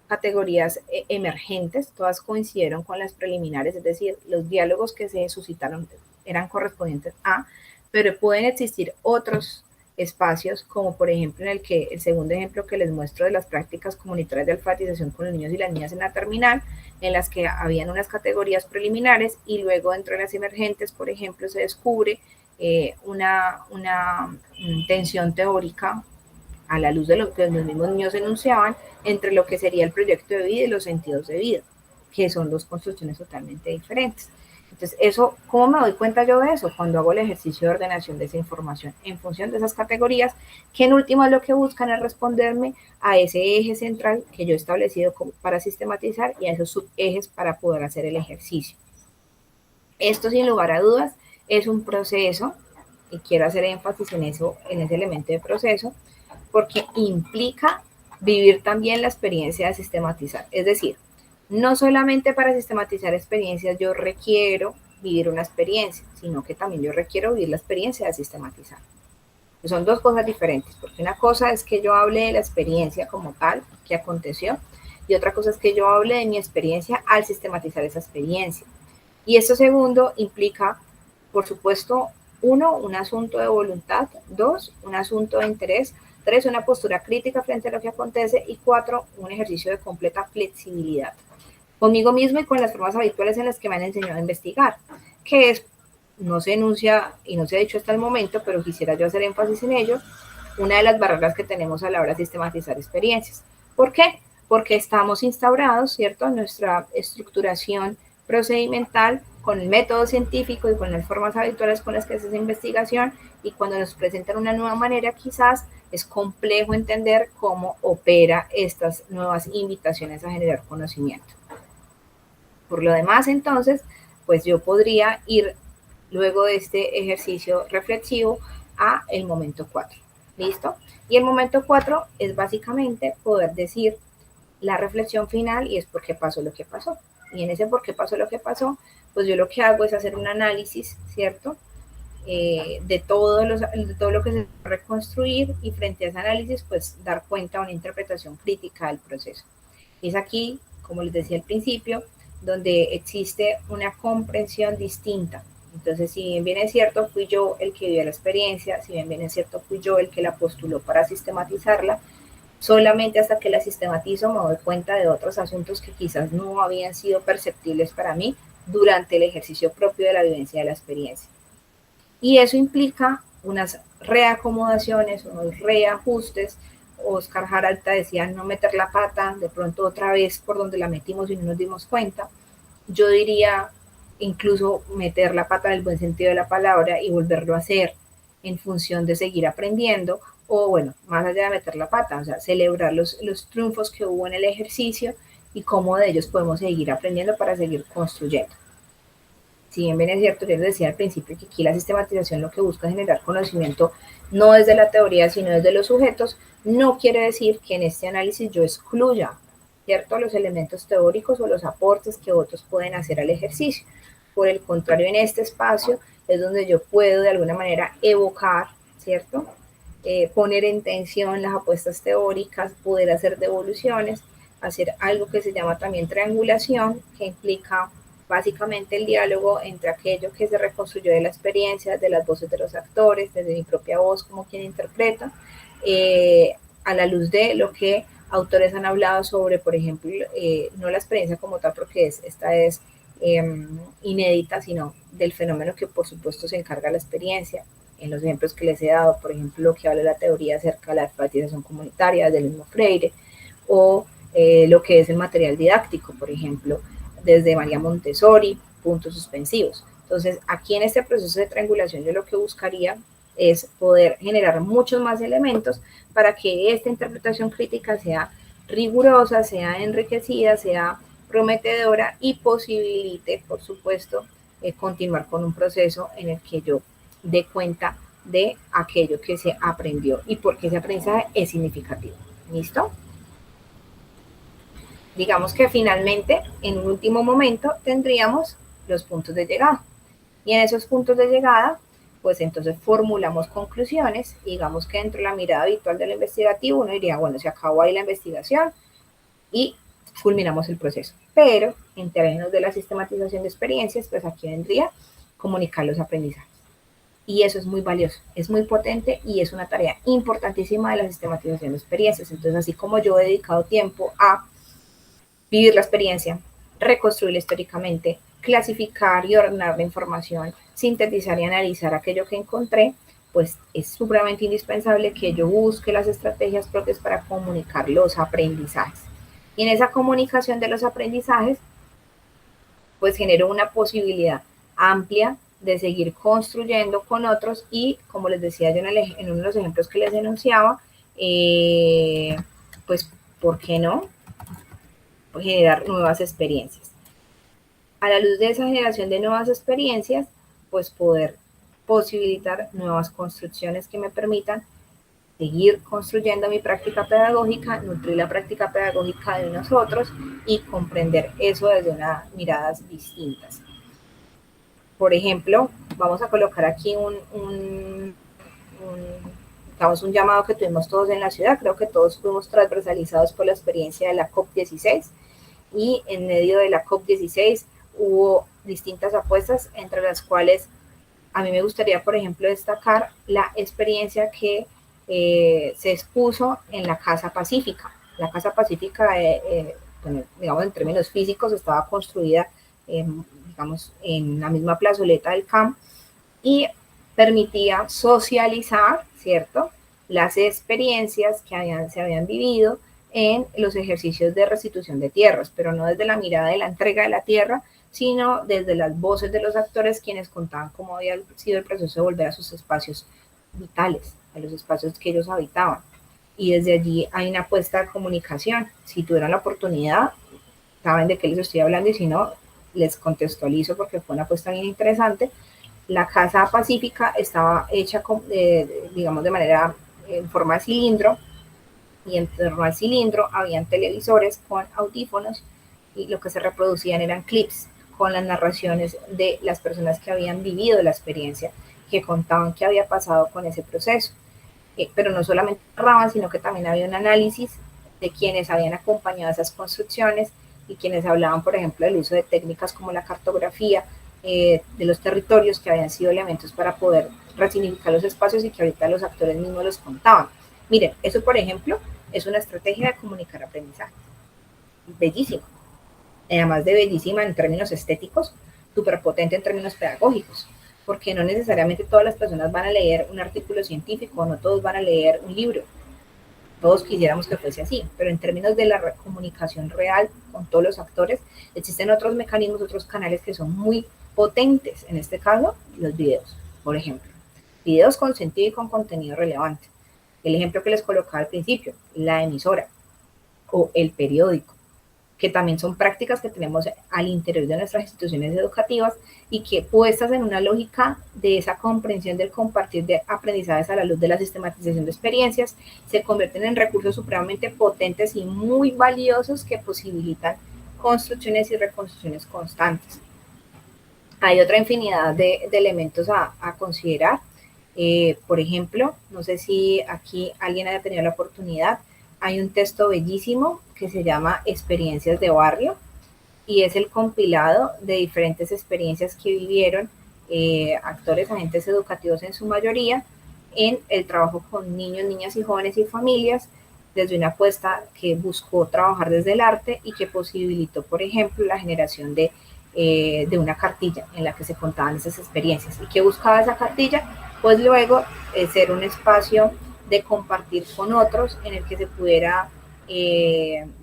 categorías emergentes, todas coincidieron con las preliminares, es decir, los diálogos que se suscitaron eran correspondientes a, pero pueden existir otros espacios, como por ejemplo en el segundo ejemplo que les muestro de las prácticas comunitarias de alfabetización con los niños y las niñas en la terminal, en las que habían unas categorías preliminares y luego dentro de las emergentes, por ejemplo, se descubre una tensión teórica a la luz de lo que los mismos niños enunciaban entre lo que sería el proyecto de vida y los sentidos de vida, que son dos construcciones totalmente diferentes. Entonces, eso, ¿cómo me doy cuenta yo de eso? Cuando hago el ejercicio de ordenación de esa información en función de esas categorías, que en último lo que buscan es responderme a ese eje central que yo he establecido para sistematizar y a esos subejes para poder hacer el ejercicio. Esto, sin lugar a dudas, es un proceso, y quiero hacer énfasis en eso, en ese elemento de proceso, porque implica vivir también la experiencia de sistematizar. Es decir, no solamente para sistematizar experiencias yo requiero vivir una experiencia, sino que también yo requiero vivir la experiencia de sistematizar. Son dos cosas diferentes, porque una cosa es que yo hable de la experiencia como tal que aconteció, y otra cosa es que yo hable de mi experiencia al sistematizar esa experiencia. Y esto segundo implica, por supuesto, uno, un asunto de voluntad, dos, un asunto de interés, tres, una postura crítica frente a lo que acontece, y cuatro, un ejercicio de completa flexibilidad conmigo mismo y con las formas habituales en las que me han enseñado a investigar, que es, no se enuncia y no se ha dicho hasta el momento, pero quisiera yo hacer énfasis en ello, una de las barreras que tenemos a la hora de sistematizar experiencias. ¿Por qué? Porque estamos instaurados, ¿cierto?, en nuestra estructuración procedimental con el método científico y con las formas habituales con las que se hace investigación, y cuando nos presentan una nueva manera quizás es complejo entender cómo opera estas nuevas invitaciones a generar conocimiento. Por lo demás, entonces, pues yo podría ir luego de este ejercicio reflexivo a el momento 4. ¿Listo? Y el momento 4 es básicamente poder decir la reflexión final y es por qué pasó lo que pasó. Y en ese por qué pasó lo que pasó, pues yo lo que hago es hacer un análisis, ¿cierto?, de todo lo que se va a reconstruir, y frente a ese análisis, pues dar cuenta de una interpretación crítica del proceso. Y es aquí, como les decía al principio, donde existe una comprensión distinta. Entonces, si bien es cierto, fui yo el que vivió la experiencia, si bien es cierto, fui yo el que la postuló para sistematizarla, solamente hasta que la sistematizo me doy cuenta de otros asuntos que quizás no habían sido perceptibles para mí durante el ejercicio propio de la vivencia de la experiencia. Y eso implica unas reacomodaciones, unos reajustes. Oscar Haralta decía no meter la pata de pronto otra vez por donde la metimos y no nos dimos cuenta. Yo diría incluso meter la pata en el buen sentido de la palabra y volverlo a hacer en función de seguir aprendiendo, o bueno, más allá de meter la pata, o sea, celebrar los triunfos que hubo en el ejercicio y cómo de ellos podemos seguir aprendiendo para seguir construyendo. Si bien es cierto, yo les decía al principio que aquí la sistematización lo que busca es generar conocimiento no desde la teoría, sino desde los sujetos, no quiere decir que en este análisis yo excluya, ¿cierto?, los elementos teóricos o los aportes que otros pueden hacer al ejercicio. Por el contrario, en este espacio es donde yo puedo de alguna manera evocar, ¿cierto?, poner en tensión las apuestas teóricas, poder hacer devoluciones, hacer algo que se llama también triangulación, que implica básicamente el diálogo entre aquello que se reconstruyó de la experiencia, de las voces de los actores, desde mi propia voz como quien interpreta, a la luz de lo que autores han hablado sobre, por ejemplo, no la experiencia como tal, porque esta es inédita, sino del fenómeno que por supuesto se encarga la experiencia. En los ejemplos que les he dado, por ejemplo, lo que habla la teoría acerca de la alfabetización comunitaria del mismo Freire, o lo que es el material didáctico, por ejemplo, desde María Montessori, puntos suspensivos. Entonces, aquí en este proceso de triangulación yo lo que buscaría es poder generar muchos más elementos para que esta interpretación crítica sea rigurosa, sea enriquecida, sea prometedora y posibilite, por supuesto, continuar con un proceso en el que yo dé cuenta de aquello que se aprendió y por qué ese aprendizaje es significativo. ¿Listo? Digamos que finalmente, en un último momento, tendríamos los puntos de llegada. Y en esos puntos de llegada, pues entonces formulamos conclusiones. Digamos que dentro de la mirada habitual del investigativo, uno diría, bueno, se acabó ahí la investigación y culminamos el proceso. Pero en términos de la sistematización de experiencias, pues aquí vendría comunicar los aprendizajes. Y eso es muy valioso, es muy potente y es una tarea importantísima de la sistematización de experiencias. Entonces, así como yo he dedicado tiempo a vivir la experiencia, reconstruirla históricamente, clasificar y ordenar la información, sintetizar y analizar aquello que encontré, pues es supremamente indispensable que yo busque las estrategias propias para comunicar los aprendizajes. Y en esa comunicación de los aprendizajes, pues genero una posibilidad amplia de seguir construyendo con otros y, como les decía yo en uno de los ejemplos que les denunciaba, pues, ¿por qué no? Generar nuevas experiencias. A la luz de esa generación de nuevas experiencias, pues poder posibilitar nuevas construcciones que me permitan seguir construyendo mi práctica pedagógica, nutrir la práctica pedagógica de nosotros y comprender eso desde unas miradas distintas. Por ejemplo, vamos a colocar aquí un llamado que tuvimos todos en la ciudad. Creo que todos fuimos transversalizados por la experiencia de la COP16 y en medio de la COP16 hubo distintas apuestas, entre las cuales a mí me gustaría, por ejemplo, destacar la experiencia que se expuso en la Casa Pacífica. La Casa Pacífica, bueno, digamos en términos físicos, estaba construida digamos, en la misma plazoleta del CAM y permitía socializar, ¿cierto?, las experiencias que se habían vivido en los ejercicios de restitución de tierras, pero no desde la mirada de la entrega de la tierra, sino desde las voces de los actores quienes contaban cómo había sido el proceso de volver a sus espacios vitales, a los espacios que ellos habitaban. Y desde allí hay una apuesta de comunicación. Si tuvieran la oportunidad, saben de qué les estoy hablando y si no, les contextualizo porque fue una apuesta bien interesante. La Casa Pacífica estaba hecha, digamos, de manera en forma de cilindro, y en torno al cilindro habían televisores con audífonos y lo que se reproducían eran clips con las narraciones de las personas que habían vivido la experiencia, que contaban qué había pasado con ese proceso. Pero no solamente narraban, sino que también había un análisis de quienes habían acompañado esas construcciones y quienes hablaban, por ejemplo, del uso de técnicas como la cartografía de los territorios, que habían sido elementos para poder resignificar los espacios y que ahorita los actores mismos los contaban. Miren, eso, por ejemplo, es una estrategia de comunicar aprendizaje. Bellísima. Además de bellísima en términos estéticos, súper potente en términos pedagógicos, porque no necesariamente todas las personas van a leer un artículo científico, no todos van a leer un libro. Todos quisiéramos que fuese así, pero en términos de la comunicación real con todos los actores, existen otros mecanismos, otros canales que son muy potentes. En este caso, los videos, por ejemplo. Videos con sentido y con contenido relevante. El ejemplo que les colocaba al principio, la emisora o el periódico, que también son prácticas que tenemos al interior de nuestras instituciones educativas y que, puestas en una lógica de esa comprensión del compartir de aprendizajes a la luz de la sistematización de experiencias, se convierten en recursos supremamente potentes y muy valiosos que posibilitan construcciones y reconstrucciones constantes. Hay otra infinidad de elementos a considerar. Por ejemplo, no sé si aquí alguien haya tenido la oportunidad, hay un texto bellísimo que se llama Experiencias de Barrio, y es el compilado de diferentes experiencias que vivieron actores, agentes educativos en su mayoría, en el trabajo con niños, niñas y jóvenes y familias, desde una apuesta que buscó trabajar desde el arte y que posibilitó, por ejemplo, la generación de una cartilla en la que se contaban esas experiencias. ¿Y qué buscaba esa cartilla? Pues luego ser un espacio de compartir con otros en el que se pudiera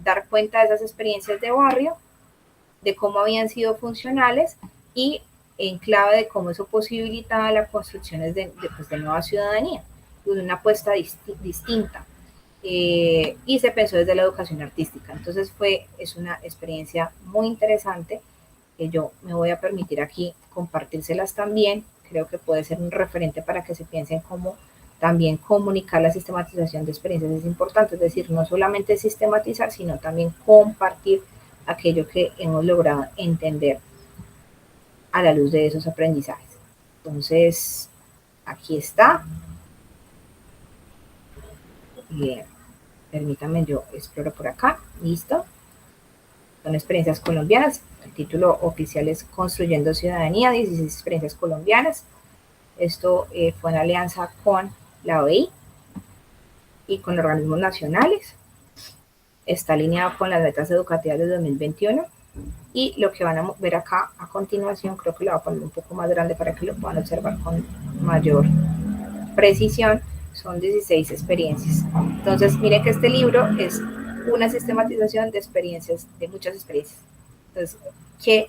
dar cuenta de esas experiencias de barrio, de cómo habían sido funcionales y en clave de cómo eso posibilitaba las construcciones pues, de nueva ciudadanía, de una apuesta distinta. Y se pensó desde la educación artística. Entonces es una experiencia muy interesante que yo me voy a permitir aquí compartírselas también. Creo que puede ser un referente para que se piensen cómo también comunicar la sistematización de experiencias es importante, es decir, no solamente sistematizar, sino también compartir aquello que hemos logrado entender a la luz de esos aprendizajes. Entonces, aquí está. Bien, permítanme, yo exploro por acá. Listo. Son experiencias colombianas. El título oficial es Construyendo Ciudadanía, 16 experiencias colombianas. Esto fue en alianza con la OEI y con organismos nacionales. Está alineado con las metas educativas de 2021. Y lo que van a ver acá a continuación, creo que lo voy a poner un poco más grande para que lo puedan observar con mayor precisión, son 16 experiencias. Entonces, miren que este libro es una sistematización de experiencias, de muchas experiencias. Entonces, que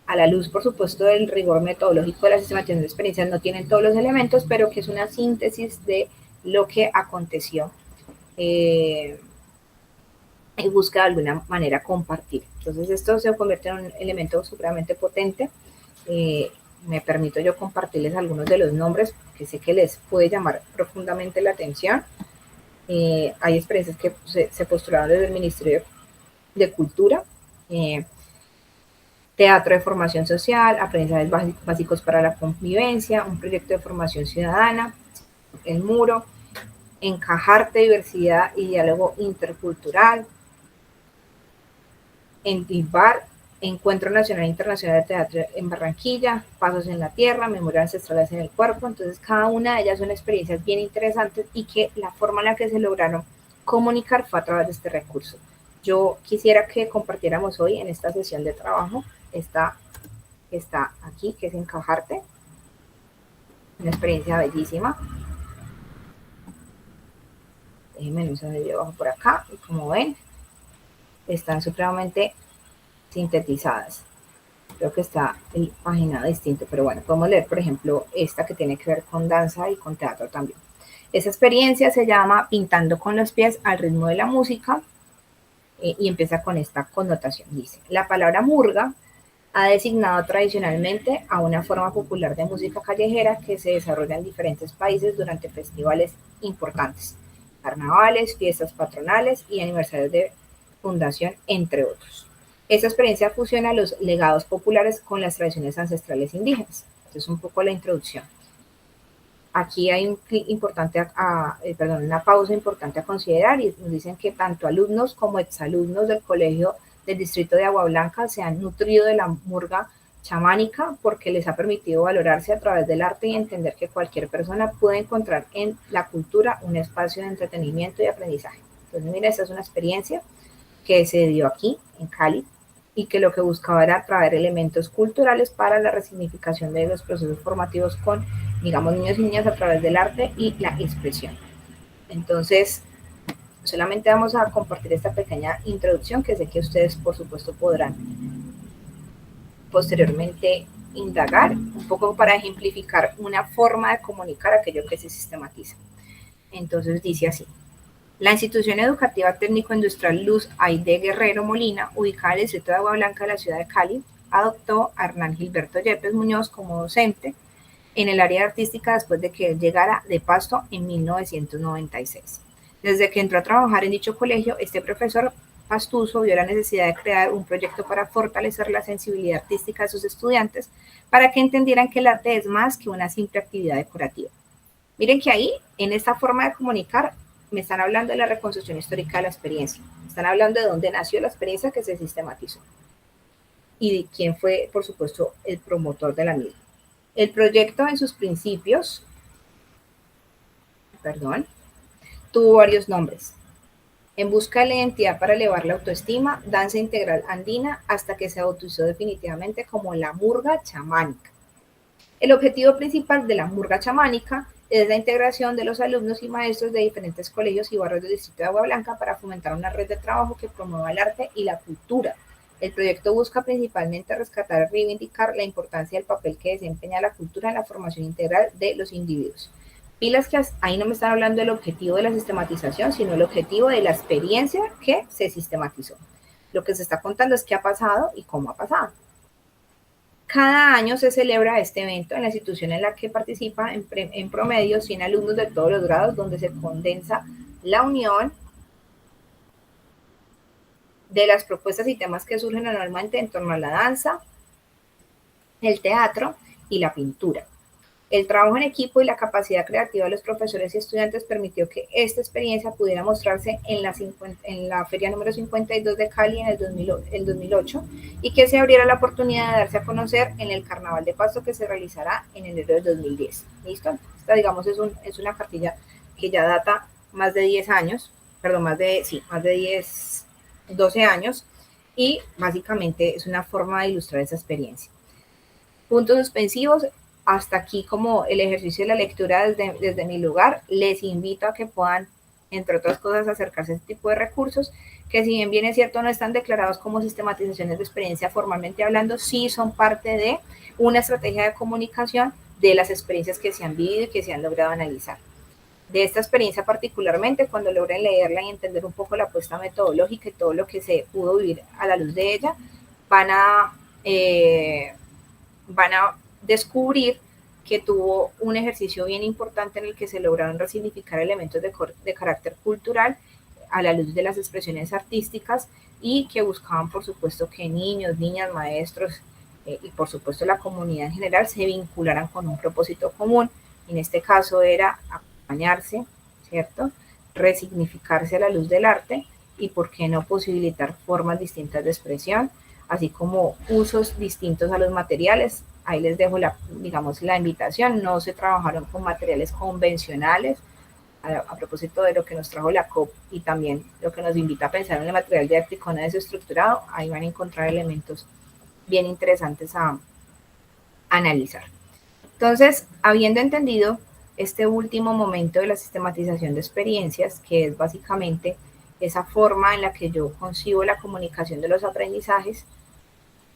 a la luz, por supuesto, del rigor metodológico de la sistematización de experiencias, no tienen todos los elementos, pero que es una síntesis de lo que aconteció y busca de alguna manera compartir. Entonces esto se convierte en un elemento supremamente potente. Me permito yo compartirles algunos de los nombres que sé que les puede llamar profundamente la atención. Hay experiencias que se postularon desde el Ministerio de Cultura, teatro de formación social, aprendizajes básicos para la convivencia, un proyecto de formación ciudadana, el muro, encajarte, diversidad y diálogo intercultural, en DIVAR, Encuentro Nacional e Internacional de Teatro en Barranquilla, Pasos en la Tierra, Memorias Ancestrales en el Cuerpo. Entonces, cada una de ellas son experiencias bien interesantes y que la forma en la que se lograron comunicar fue a través de este recurso. Yo quisiera que compartiéramos hoy en esta sesión de trabajo esta que está aquí, que es Encajarte, una experiencia bellísima. Déjenme no se yo bajo por acá y como ven, están supremamente sintetizadas. Creo que está el paginado distinto, pero bueno, podemos leer, por ejemplo, esta que tiene que ver con danza y con teatro también. Esa experiencia se llama Pintando con los pies al ritmo de la música y empieza con esta connotación. Dice, la palabra murga ha designado tradicionalmente a una forma popular de música callejera que se desarrolla en diferentes países durante festivales importantes, carnavales, fiestas patronales y aniversarios de fundación, entre otros. Esta experiencia fusiona los legados populares con las tradiciones ancestrales indígenas. Esto es un poco la introducción. Aquí hay una pausa importante a considerar y nos dicen que tanto alumnos como exalumnos del colegio del distrito de Agua Blanca se han nutrido de la murga chamánica porque les ha permitido valorarse a través del arte y entender que cualquier persona puede encontrar en la cultura un espacio de entretenimiento y aprendizaje. Entonces, mira, esta es una experiencia que se dio aquí, en Cali, y que lo que buscaba era traer elementos culturales para la resignificación de los procesos formativos con, digamos, niños y niñas a través del arte y la expresión. Entonces, solamente vamos a compartir esta pequeña introducción que sé que ustedes, por supuesto, podrán posteriormente indagar, un poco para ejemplificar una forma de comunicar aquello que se sistematiza. Entonces, dice así. La institución educativa técnico-industrial Luz Aide Guerrero Molina, ubicada en el distrito de Agua Blanca de la ciudad de Cali, adoptó a Hernán Gilberto Yepes Muñoz como docente en el área artística después de que él llegara de Pasto en 1996. Desde que entró a trabajar en dicho colegio, este profesor pastuso vio la necesidad de crear un proyecto para fortalecer la sensibilidad artística de sus estudiantes para que entendieran que el arte es más que una simple actividad decorativa. Miren que ahí, en esta forma de comunicar, me están hablando de la reconstrucción histórica de la experiencia. Están hablando de dónde nació la experiencia que se sistematizó. y quién fue, por supuesto, el promotor de la misma. El proyecto en sus principios, tuvo varios nombres. En busca de la identidad para elevar la autoestima, danza integral andina, hasta que se bautizó definitivamente como la murga chamánica. El objetivo principal de la murga chamánica es la integración de los alumnos y maestros de diferentes colegios y barrios del distrito de Agua Blanca para fomentar una red de trabajo que promueva el arte y la cultura. El proyecto busca principalmente rescatar y reivindicar la importancia del papel que desempeña la cultura en la formación integral de los individuos. Pilas que ahí no me están hablando del objetivo de la sistematización, sino el objetivo de la experiencia que se sistematizó. Lo que se está contando es qué ha pasado y cómo ha pasado. Cada año se celebra este evento en la institución en la que participa en promedio 100 alumnos de todos los grados, donde se condensa la unión de las propuestas y temas que surgen anualmente en torno a la danza, el teatro y la pintura. El trabajo en equipo y la capacidad creativa de los profesores y estudiantes permitió que esta experiencia pudiera mostrarse en la feria número 52 de Cali en el 2008 y que se abriera la oportunidad de darse a conocer en el Carnaval de Pasto que se realizará en enero de 2010. ¿Listo? Esta, digamos, es una cartilla que ya data más de 10 años, perdón, más de 10, 12 años, y básicamente es una forma de ilustrar esa experiencia. Puntos suspensivos. Hasta aquí como el ejercicio de la lectura desde mi lugar. Les invito a que puedan, entre otras cosas, acercarse a este tipo de recursos, que si bien es cierto no están declarados como sistematizaciones de experiencia formalmente hablando, sí son parte de una estrategia de comunicación de las experiencias que se han vivido y que se han logrado analizar. De esta experiencia particularmente, cuando logren leerla y entender un poco la apuesta metodológica y todo lo que se pudo vivir a la luz de ella, van a descubrir que tuvo un ejercicio bien importante en el que se lograron resignificar elementos de carácter cultural a la luz de las expresiones artísticas y que buscaban, por supuesto, que niños, niñas, maestros y, por supuesto, la comunidad en general se vincularan con un propósito común. En este caso era acompañarse, ¿cierto? Resignificarse a la luz del arte y, ¿por qué no posibilitar formas distintas de expresión, así como usos distintos a los materiales? Ahí les dejo la invitación. No se trabajaron con materiales convencionales, a propósito de lo que nos trajo la COP y también lo que nos invita a pensar en el material didáctico no desestructurado. Ahí van a encontrar elementos bien interesantes a analizar. Entonces, habiendo entendido este último momento de la sistematización de experiencias, que es básicamente esa forma en la que yo concibo la comunicación de los aprendizajes,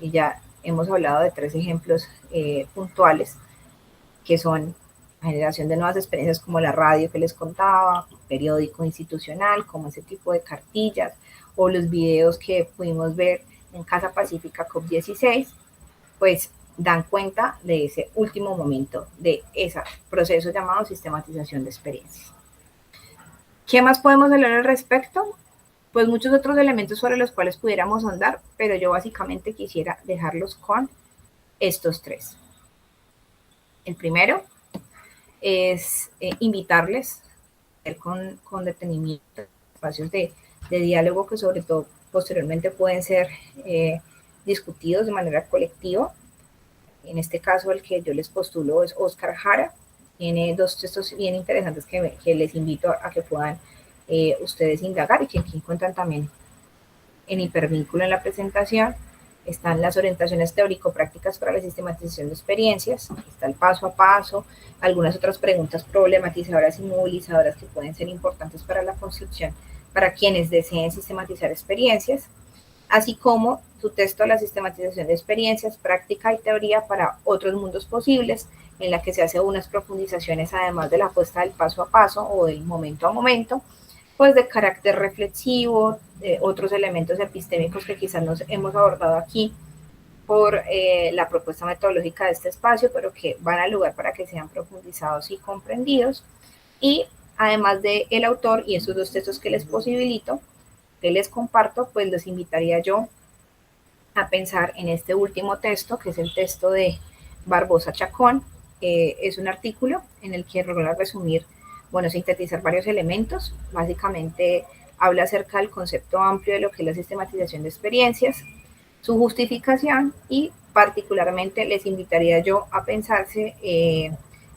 y ya hemos hablado de 3 ejemplos puntuales, que son la generación de nuevas experiencias como la radio que les contaba, periódico institucional, como ese tipo de cartillas, o los videos que pudimos ver en Casa Pacífica COP16, pues dan cuenta de ese último momento, de ese proceso llamado sistematización de experiencias. ¿Qué más podemos hablar al respecto? Pues muchos otros elementos sobre los cuales pudiéramos ahondar, pero yo básicamente quisiera dejarlos con estos 3. El primero es invitarles a ver con detenimiento espacios de diálogo que sobre todo posteriormente pueden ser discutidos de manera colectiva. En este caso el que yo les postulo es Oscar Jara. Tiene 2 textos bien interesantes que les invito a que puedan ustedes indagar y que aquí encuentran también en hipervínculo en la presentación. Están las orientaciones teórico-prácticas para la sistematización de experiencias, está el paso a paso, algunas otras preguntas problematizadoras y movilizadoras que pueden ser importantes para la construcción, para quienes deseen sistematizar experiencias, así como su texto La sistematización de experiencias, práctica y teoría para otros mundos posibles, en la que se hace unas profundizaciones además de la apuesta del paso a paso o del momento a momento, pues de carácter reflexivo, de otros elementos epistémicos que quizás nos hemos abordado aquí por la propuesta metodológica de este espacio, pero que van al lugar para que sean profundizados y comprendidos. Y además del autor y esos 2 textos que les posibilito, que les comparto, pues los invitaría yo a pensar en este último texto, que es el texto de Barbosa Chacón. Es un artículo en el que logra resumir, sintetizar varios elementos. Básicamente habla acerca del concepto amplio de lo que es la sistematización de experiencias, su justificación, y particularmente les invitaría yo a pensarse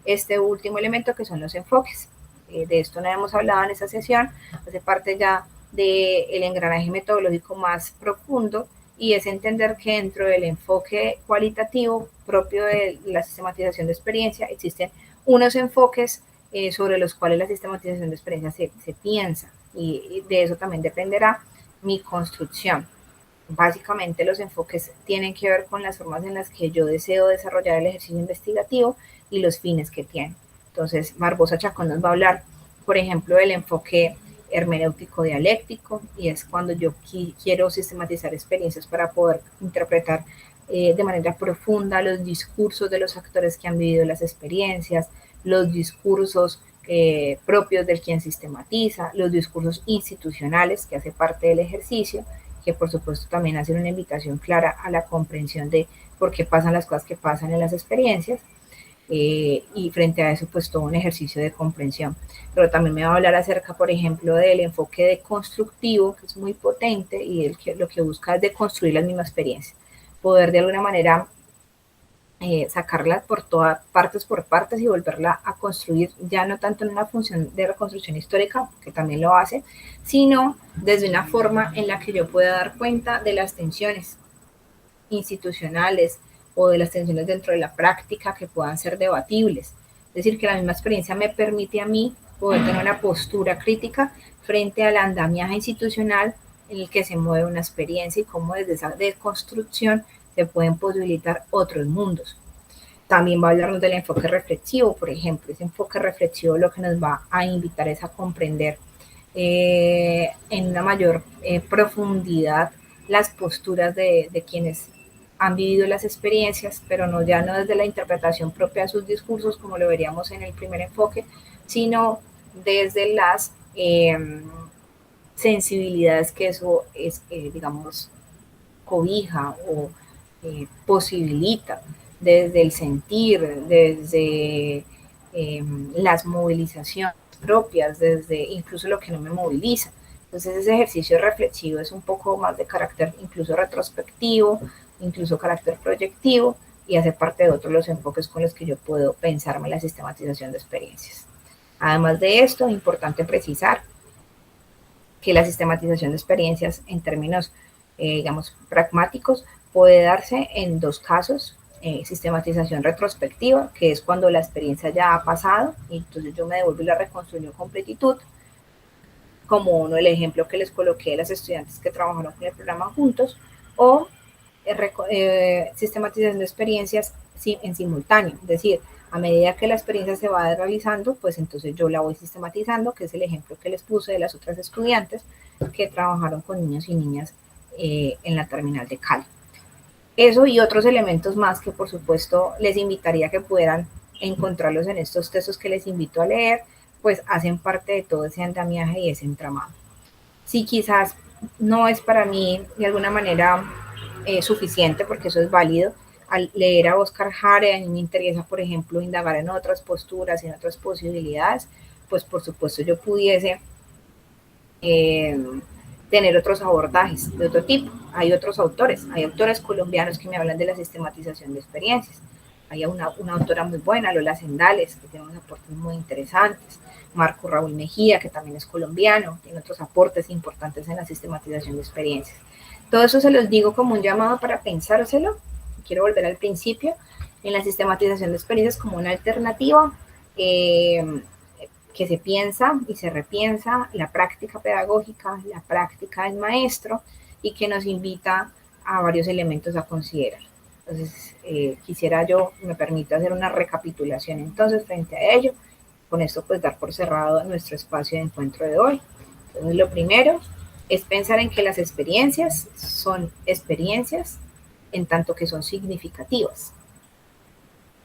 este último elemento, que son los enfoques. De esto no hemos hablado en esta sesión, hace parte ya del engranaje metodológico más profundo, y es entender que dentro del enfoque cualitativo propio de la sistematización de experiencia existen unos enfoques sobre los cuales la sistematización de experiencia se piensa, y de eso también dependerá mi construcción. Básicamente los enfoques tienen que ver con las formas en las que yo deseo desarrollar el ejercicio investigativo y los fines que tiene. Entonces, Barbosa Chacón nos va a hablar, por ejemplo, del enfoque hermenéutico dialéctico, y es cuando yo quiero sistematizar experiencias para poder interpretar de manera profunda los discursos de los actores que han vivido las experiencias, los discursos propios del quien sistematiza, los discursos institucionales que hace parte del ejercicio, que por supuesto también hacen una invitación clara a la comprensión de por qué pasan las cosas que pasan en las experiencias, y frente a eso pues todo un ejercicio de comprensión. Pero también me va a hablar acerca, por ejemplo, del enfoque deconstructivo, que es muy potente, y lo que busca es deconstruir las mismas experiencias, poder de alguna manera sacarla por todas partes por partes y volverla a construir, ya no tanto en una función de reconstrucción histórica, que también lo hace, sino desde una forma en la que yo pueda dar cuenta de las tensiones institucionales o de las tensiones dentro de la práctica que puedan ser debatibles. Es decir, que la misma experiencia me permite a mí poder tener una postura crítica frente al andamiaje institucional en el que se mueve una experiencia, y cómo desde esa deconstrucción se pueden posibilitar otros mundos. También va a hablarnos del enfoque reflexivo, por ejemplo. Ese enfoque reflexivo lo que nos va a invitar es a comprender en una mayor profundidad las posturas de quienes han vivido las experiencias, pero ya no desde la interpretación propia de sus discursos, como lo veríamos en el primer enfoque, sino desde las sensibilidades que eso es, digamos, cobija o posibilita, desde el sentir, desde las movilizaciones propias, desde incluso lo que no me moviliza. Entonces ese ejercicio reflexivo es un poco más de carácter incluso retrospectivo, incluso carácter proyectivo, y hace parte de otros los enfoques con los que yo puedo pensarme la sistematización de experiencias. Además de esto, es importante precisar que la sistematización de experiencias en términos, digamos, pragmáticos, puede darse en dos casos. Sistematización retrospectiva, que es cuando la experiencia ya ha pasado, y entonces yo me devuelvo y la reconstruyo con plenitud, como el ejemplo que les coloqué de las estudiantes que trabajaron con el programa juntos, o sistematización de experiencias en simultáneo, es decir, a medida que la experiencia se va realizando, pues entonces yo la voy sistematizando, que es el ejemplo que les puse de las otras estudiantes que trabajaron con niños y niñas en la terminal de Cali. Eso y otros elementos más que por supuesto les invitaría a que puedan encontrarlos en estos textos que les invito a leer, pues hacen parte de todo ese andamiaje y ese entramado. Si quizás no es para mí de alguna manera suficiente, porque eso es válido, al leer a Oscar Hare, a mí me interesa, por ejemplo, indagar en otras posturas, en otras posibilidades, pues por supuesto yo pudiese tener otros abordajes de otro tipo. Hay otros autores, hay autores colombianos que me hablan de la sistematización de experiencias. Hay una autora muy buena, Lola Sendales, que tiene unos aportes muy interesantes. Marco Raúl Mejía, que también es colombiano, tiene otros aportes importantes en la sistematización de experiencias. Todo eso se los digo como un llamado para pensárselo. Quiero volver al principio, en la sistematización de experiencias como una alternativa que se piensa y se repiensa la práctica pedagógica, la práctica del maestro, y que nos invita a varios elementos a considerar. Entonces, quisiera yo, me permito hacer una recapitulación entonces frente a ello. Con esto pues dar por cerrado nuestro espacio de encuentro de hoy. Entonces, lo primero es pensar en que las experiencias son experiencias en tanto que son significativas.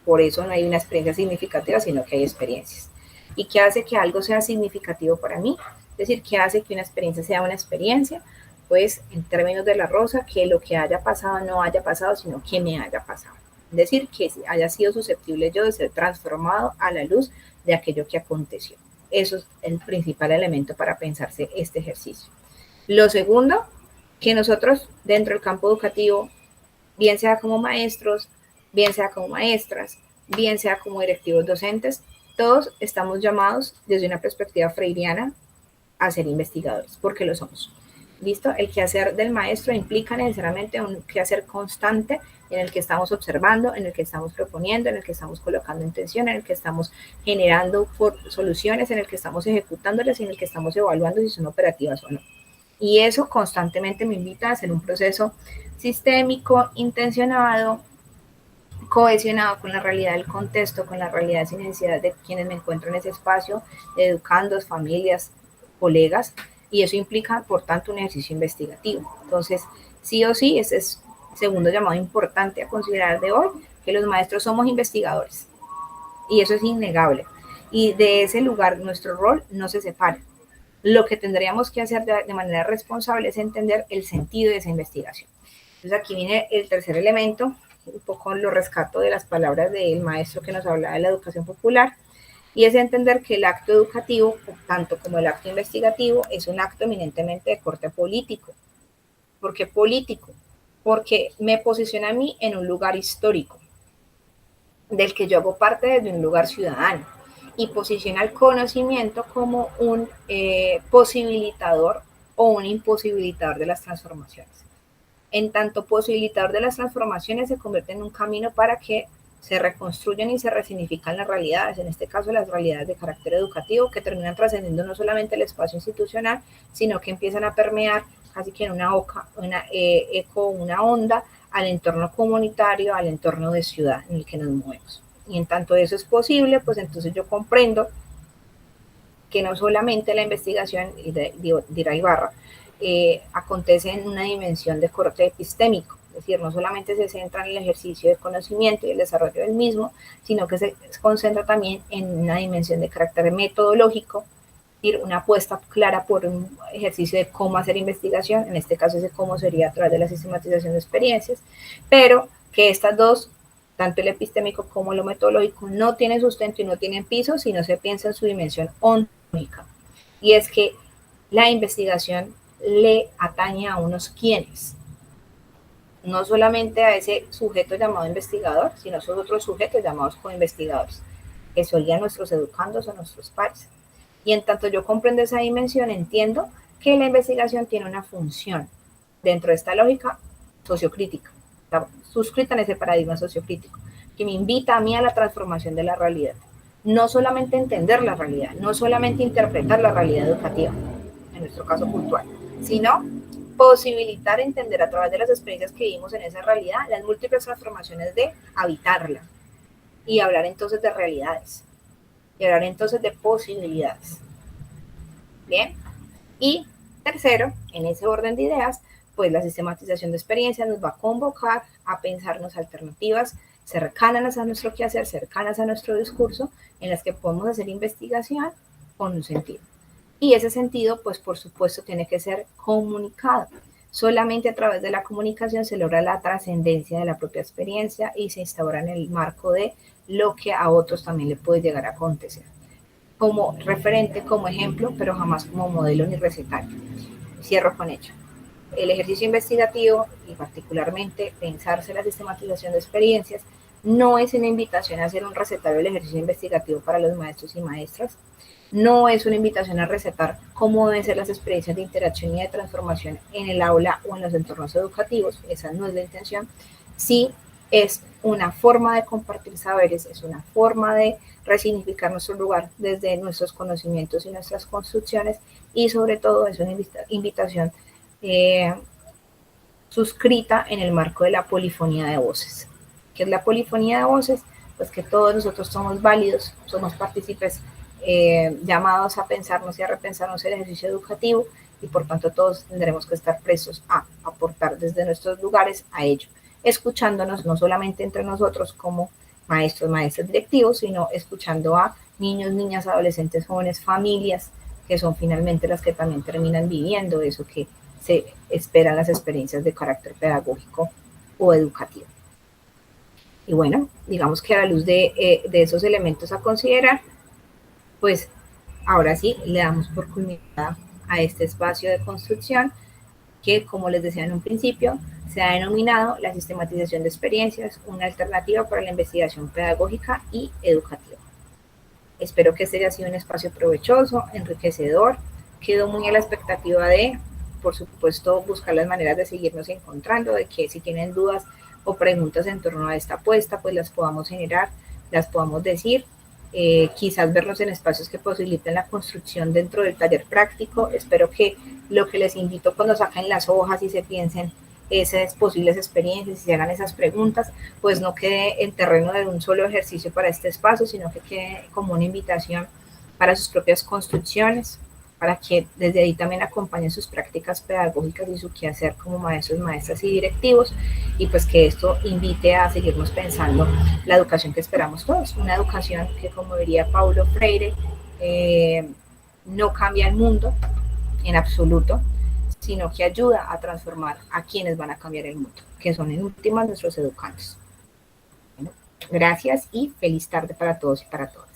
Por eso no hay una experiencia significativa, sino que hay experiencias. ¿Y qué hace que algo sea significativo para mí? Es decir, ¿qué hace que una experiencia sea una experiencia? Pues en términos de la Rosa, que lo que haya pasado no haya pasado, sino que me haya pasado. Es decir, que haya sido susceptible yo de ser transformado a la luz de aquello que aconteció. Eso es el principal elemento para pensarse este ejercicio. Lo segundo que nosotros dentro del campo educativo, bien sea como maestros, bien sea como maestras, bien sea como directivos docentes, todos estamos llamados desde una perspectiva freiriana a ser investigadores, porque lo somos. ¿Listo? El quehacer del maestro implica necesariamente un quehacer constante en el que estamos observando, en el que estamos proponiendo, en el que estamos colocando intención, en el que estamos generando soluciones, en el que estamos ejecutándolas y en el que estamos evaluando si son operativas o no. Y eso constantemente me invita a hacer un proceso sistémico, intencionado, cohesionado con la realidad del contexto, con las realidades y necesidades de quienes me encuentro en ese espacio, de educandos, familias, colegas, y eso implica, por tanto, un ejercicio investigativo. Entonces, sí o sí, ese es el segundo llamado importante a considerar de hoy, que los maestros somos investigadores, y eso es innegable. Y de ese lugar, nuestro rol no se separa. Lo que tendríamos que hacer de manera responsable es entender el sentido de esa investigación. Entonces, aquí viene el tercer elemento, un poco lo rescato de las palabras del maestro que nos hablaba de la educación popular, y es entender que el acto educativo, tanto como el acto investigativo, es un acto eminentemente de corte político. ¿Por qué político? Porque me posiciona a mí en un lugar histórico, del que yo hago parte desde un lugar ciudadano, y posiciona el conocimiento como un posibilitador o un imposibilitador de las transformaciones. En tanto posibilitador de las transformaciones, se convierte en un camino para que se reconstruyen y se resignifican las realidades, en este caso las realidades de carácter educativo, que terminan trascendiendo no solamente el espacio institucional, sino que empiezan a permear casi que en una eco, una onda al entorno comunitario, al entorno de ciudad en el que nos movemos. Y en tanto eso es posible, pues entonces yo comprendo que no solamente la investigación, dirá Ibarra, acontece en una dimensión de corte epistémico, es decir, no solamente se centra en el ejercicio de conocimiento y el desarrollo del mismo, sino que se concentra también en una dimensión de carácter metodológico, es decir, una apuesta clara por un ejercicio de cómo hacer investigación, en este caso ese cómo sería a través de la sistematización de experiencias, pero que estas dos, tanto el epistémico como lo metodológico, no tienen sustento y no tienen piso si no se piensa en su dimensión ontológica. Y es que la investigación le atañe a unos quienes, no solamente a ese sujeto llamado investigador, sino a esos otros sujetos llamados coinvestigadores, que serían nuestros educandos o nuestros pares. Y en tanto yo comprendo esa dimensión, entiendo que la investigación tiene una función dentro de esta lógica sociocrítica, está suscrita en ese paradigma sociocrítico, que me invita a mí a la transformación de la realidad. No solamente entender la realidad, no solamente interpretar la realidad educativa, en nuestro caso puntual, sino posibilitar entender a través de las experiencias que vivimos en esa realidad las múltiples transformaciones de habitarla y hablar entonces de realidades y hablar entonces de posibilidades. Bien, y tercero, en ese orden de ideas, pues la sistematización de experiencias nos va a convocar a pensarnos alternativas cercanas a nuestro quehacer, cercanas a nuestro discurso, en las que podemos hacer investigación con un sentido. Y ese sentido, pues por supuesto, tiene que ser comunicado. Solamente a través de la comunicación se logra la trascendencia de la propia experiencia y se instaura en el marco de lo que a otros también le puede llegar a acontecer. Como referente, como ejemplo, pero jamás como modelo ni recetario. Cierro con ello. El ejercicio investigativo y particularmente pensarse la sistematización de experiencias no es una invitación a hacer un recetario del ejercicio investigativo para los maestros y maestras, no es una invitación a recetar cómo deben ser las experiencias de interacción y de transformación en el aula o en los entornos educativos, esa no es la intención, sí es una forma de compartir saberes, es una forma de resignificar nuestro lugar desde nuestros conocimientos y nuestras construcciones, y sobre todo es una invitación suscrita en el marco de la polifonía de voces. ¿Qué es la polifonía de voces? Pues que todos nosotros somos válidos, somos partícipes llamados a pensarnos y a repensarnos el ejercicio educativo, y por tanto todos tendremos que estar prestos a aportar desde nuestros lugares a ello, escuchándonos no solamente entre nosotros como maestros, maestras directivos, sino escuchando a niños, niñas, adolescentes, jóvenes, familias, que son finalmente las que también terminan viviendo eso que se esperan las experiencias de carácter pedagógico o educativo. Y bueno, digamos que a la luz de esos elementos a considerar, pues ahora sí le damos por culminada a este espacio de construcción, que, como les decía en un principio, se ha denominado la sistematización de experiencias una alternativa para la investigación pedagógica y educativa. Espero que este haya sido un espacio provechoso, enriquecedor. Quedo muy a la expectativa de, por supuesto, buscar las maneras de seguirnos encontrando, de que si tienen dudas o preguntas en torno a esta apuesta, pues las podamos generar, las podamos decir. Quizás vernos en espacios que posibiliten la construcción dentro del taller práctico. Espero que lo que les invito cuando saquen las hojas y se piensen esas posibles experiencias y se hagan esas preguntas, pues no quede en terreno de un solo ejercicio para este espacio, sino que quede como una invitación para sus propias construcciones, para que desde ahí también acompañen sus prácticas pedagógicas y su quehacer como maestros, maestras y directivos, y pues que esto invite a seguirnos pensando la educación que esperamos todos, una educación que, como diría Paulo Freire, no cambia el mundo en absoluto, sino que ayuda a transformar a quienes van a cambiar el mundo, que son en últimas nuestros educandos. Bueno, gracias y feliz tarde para todos y para todas.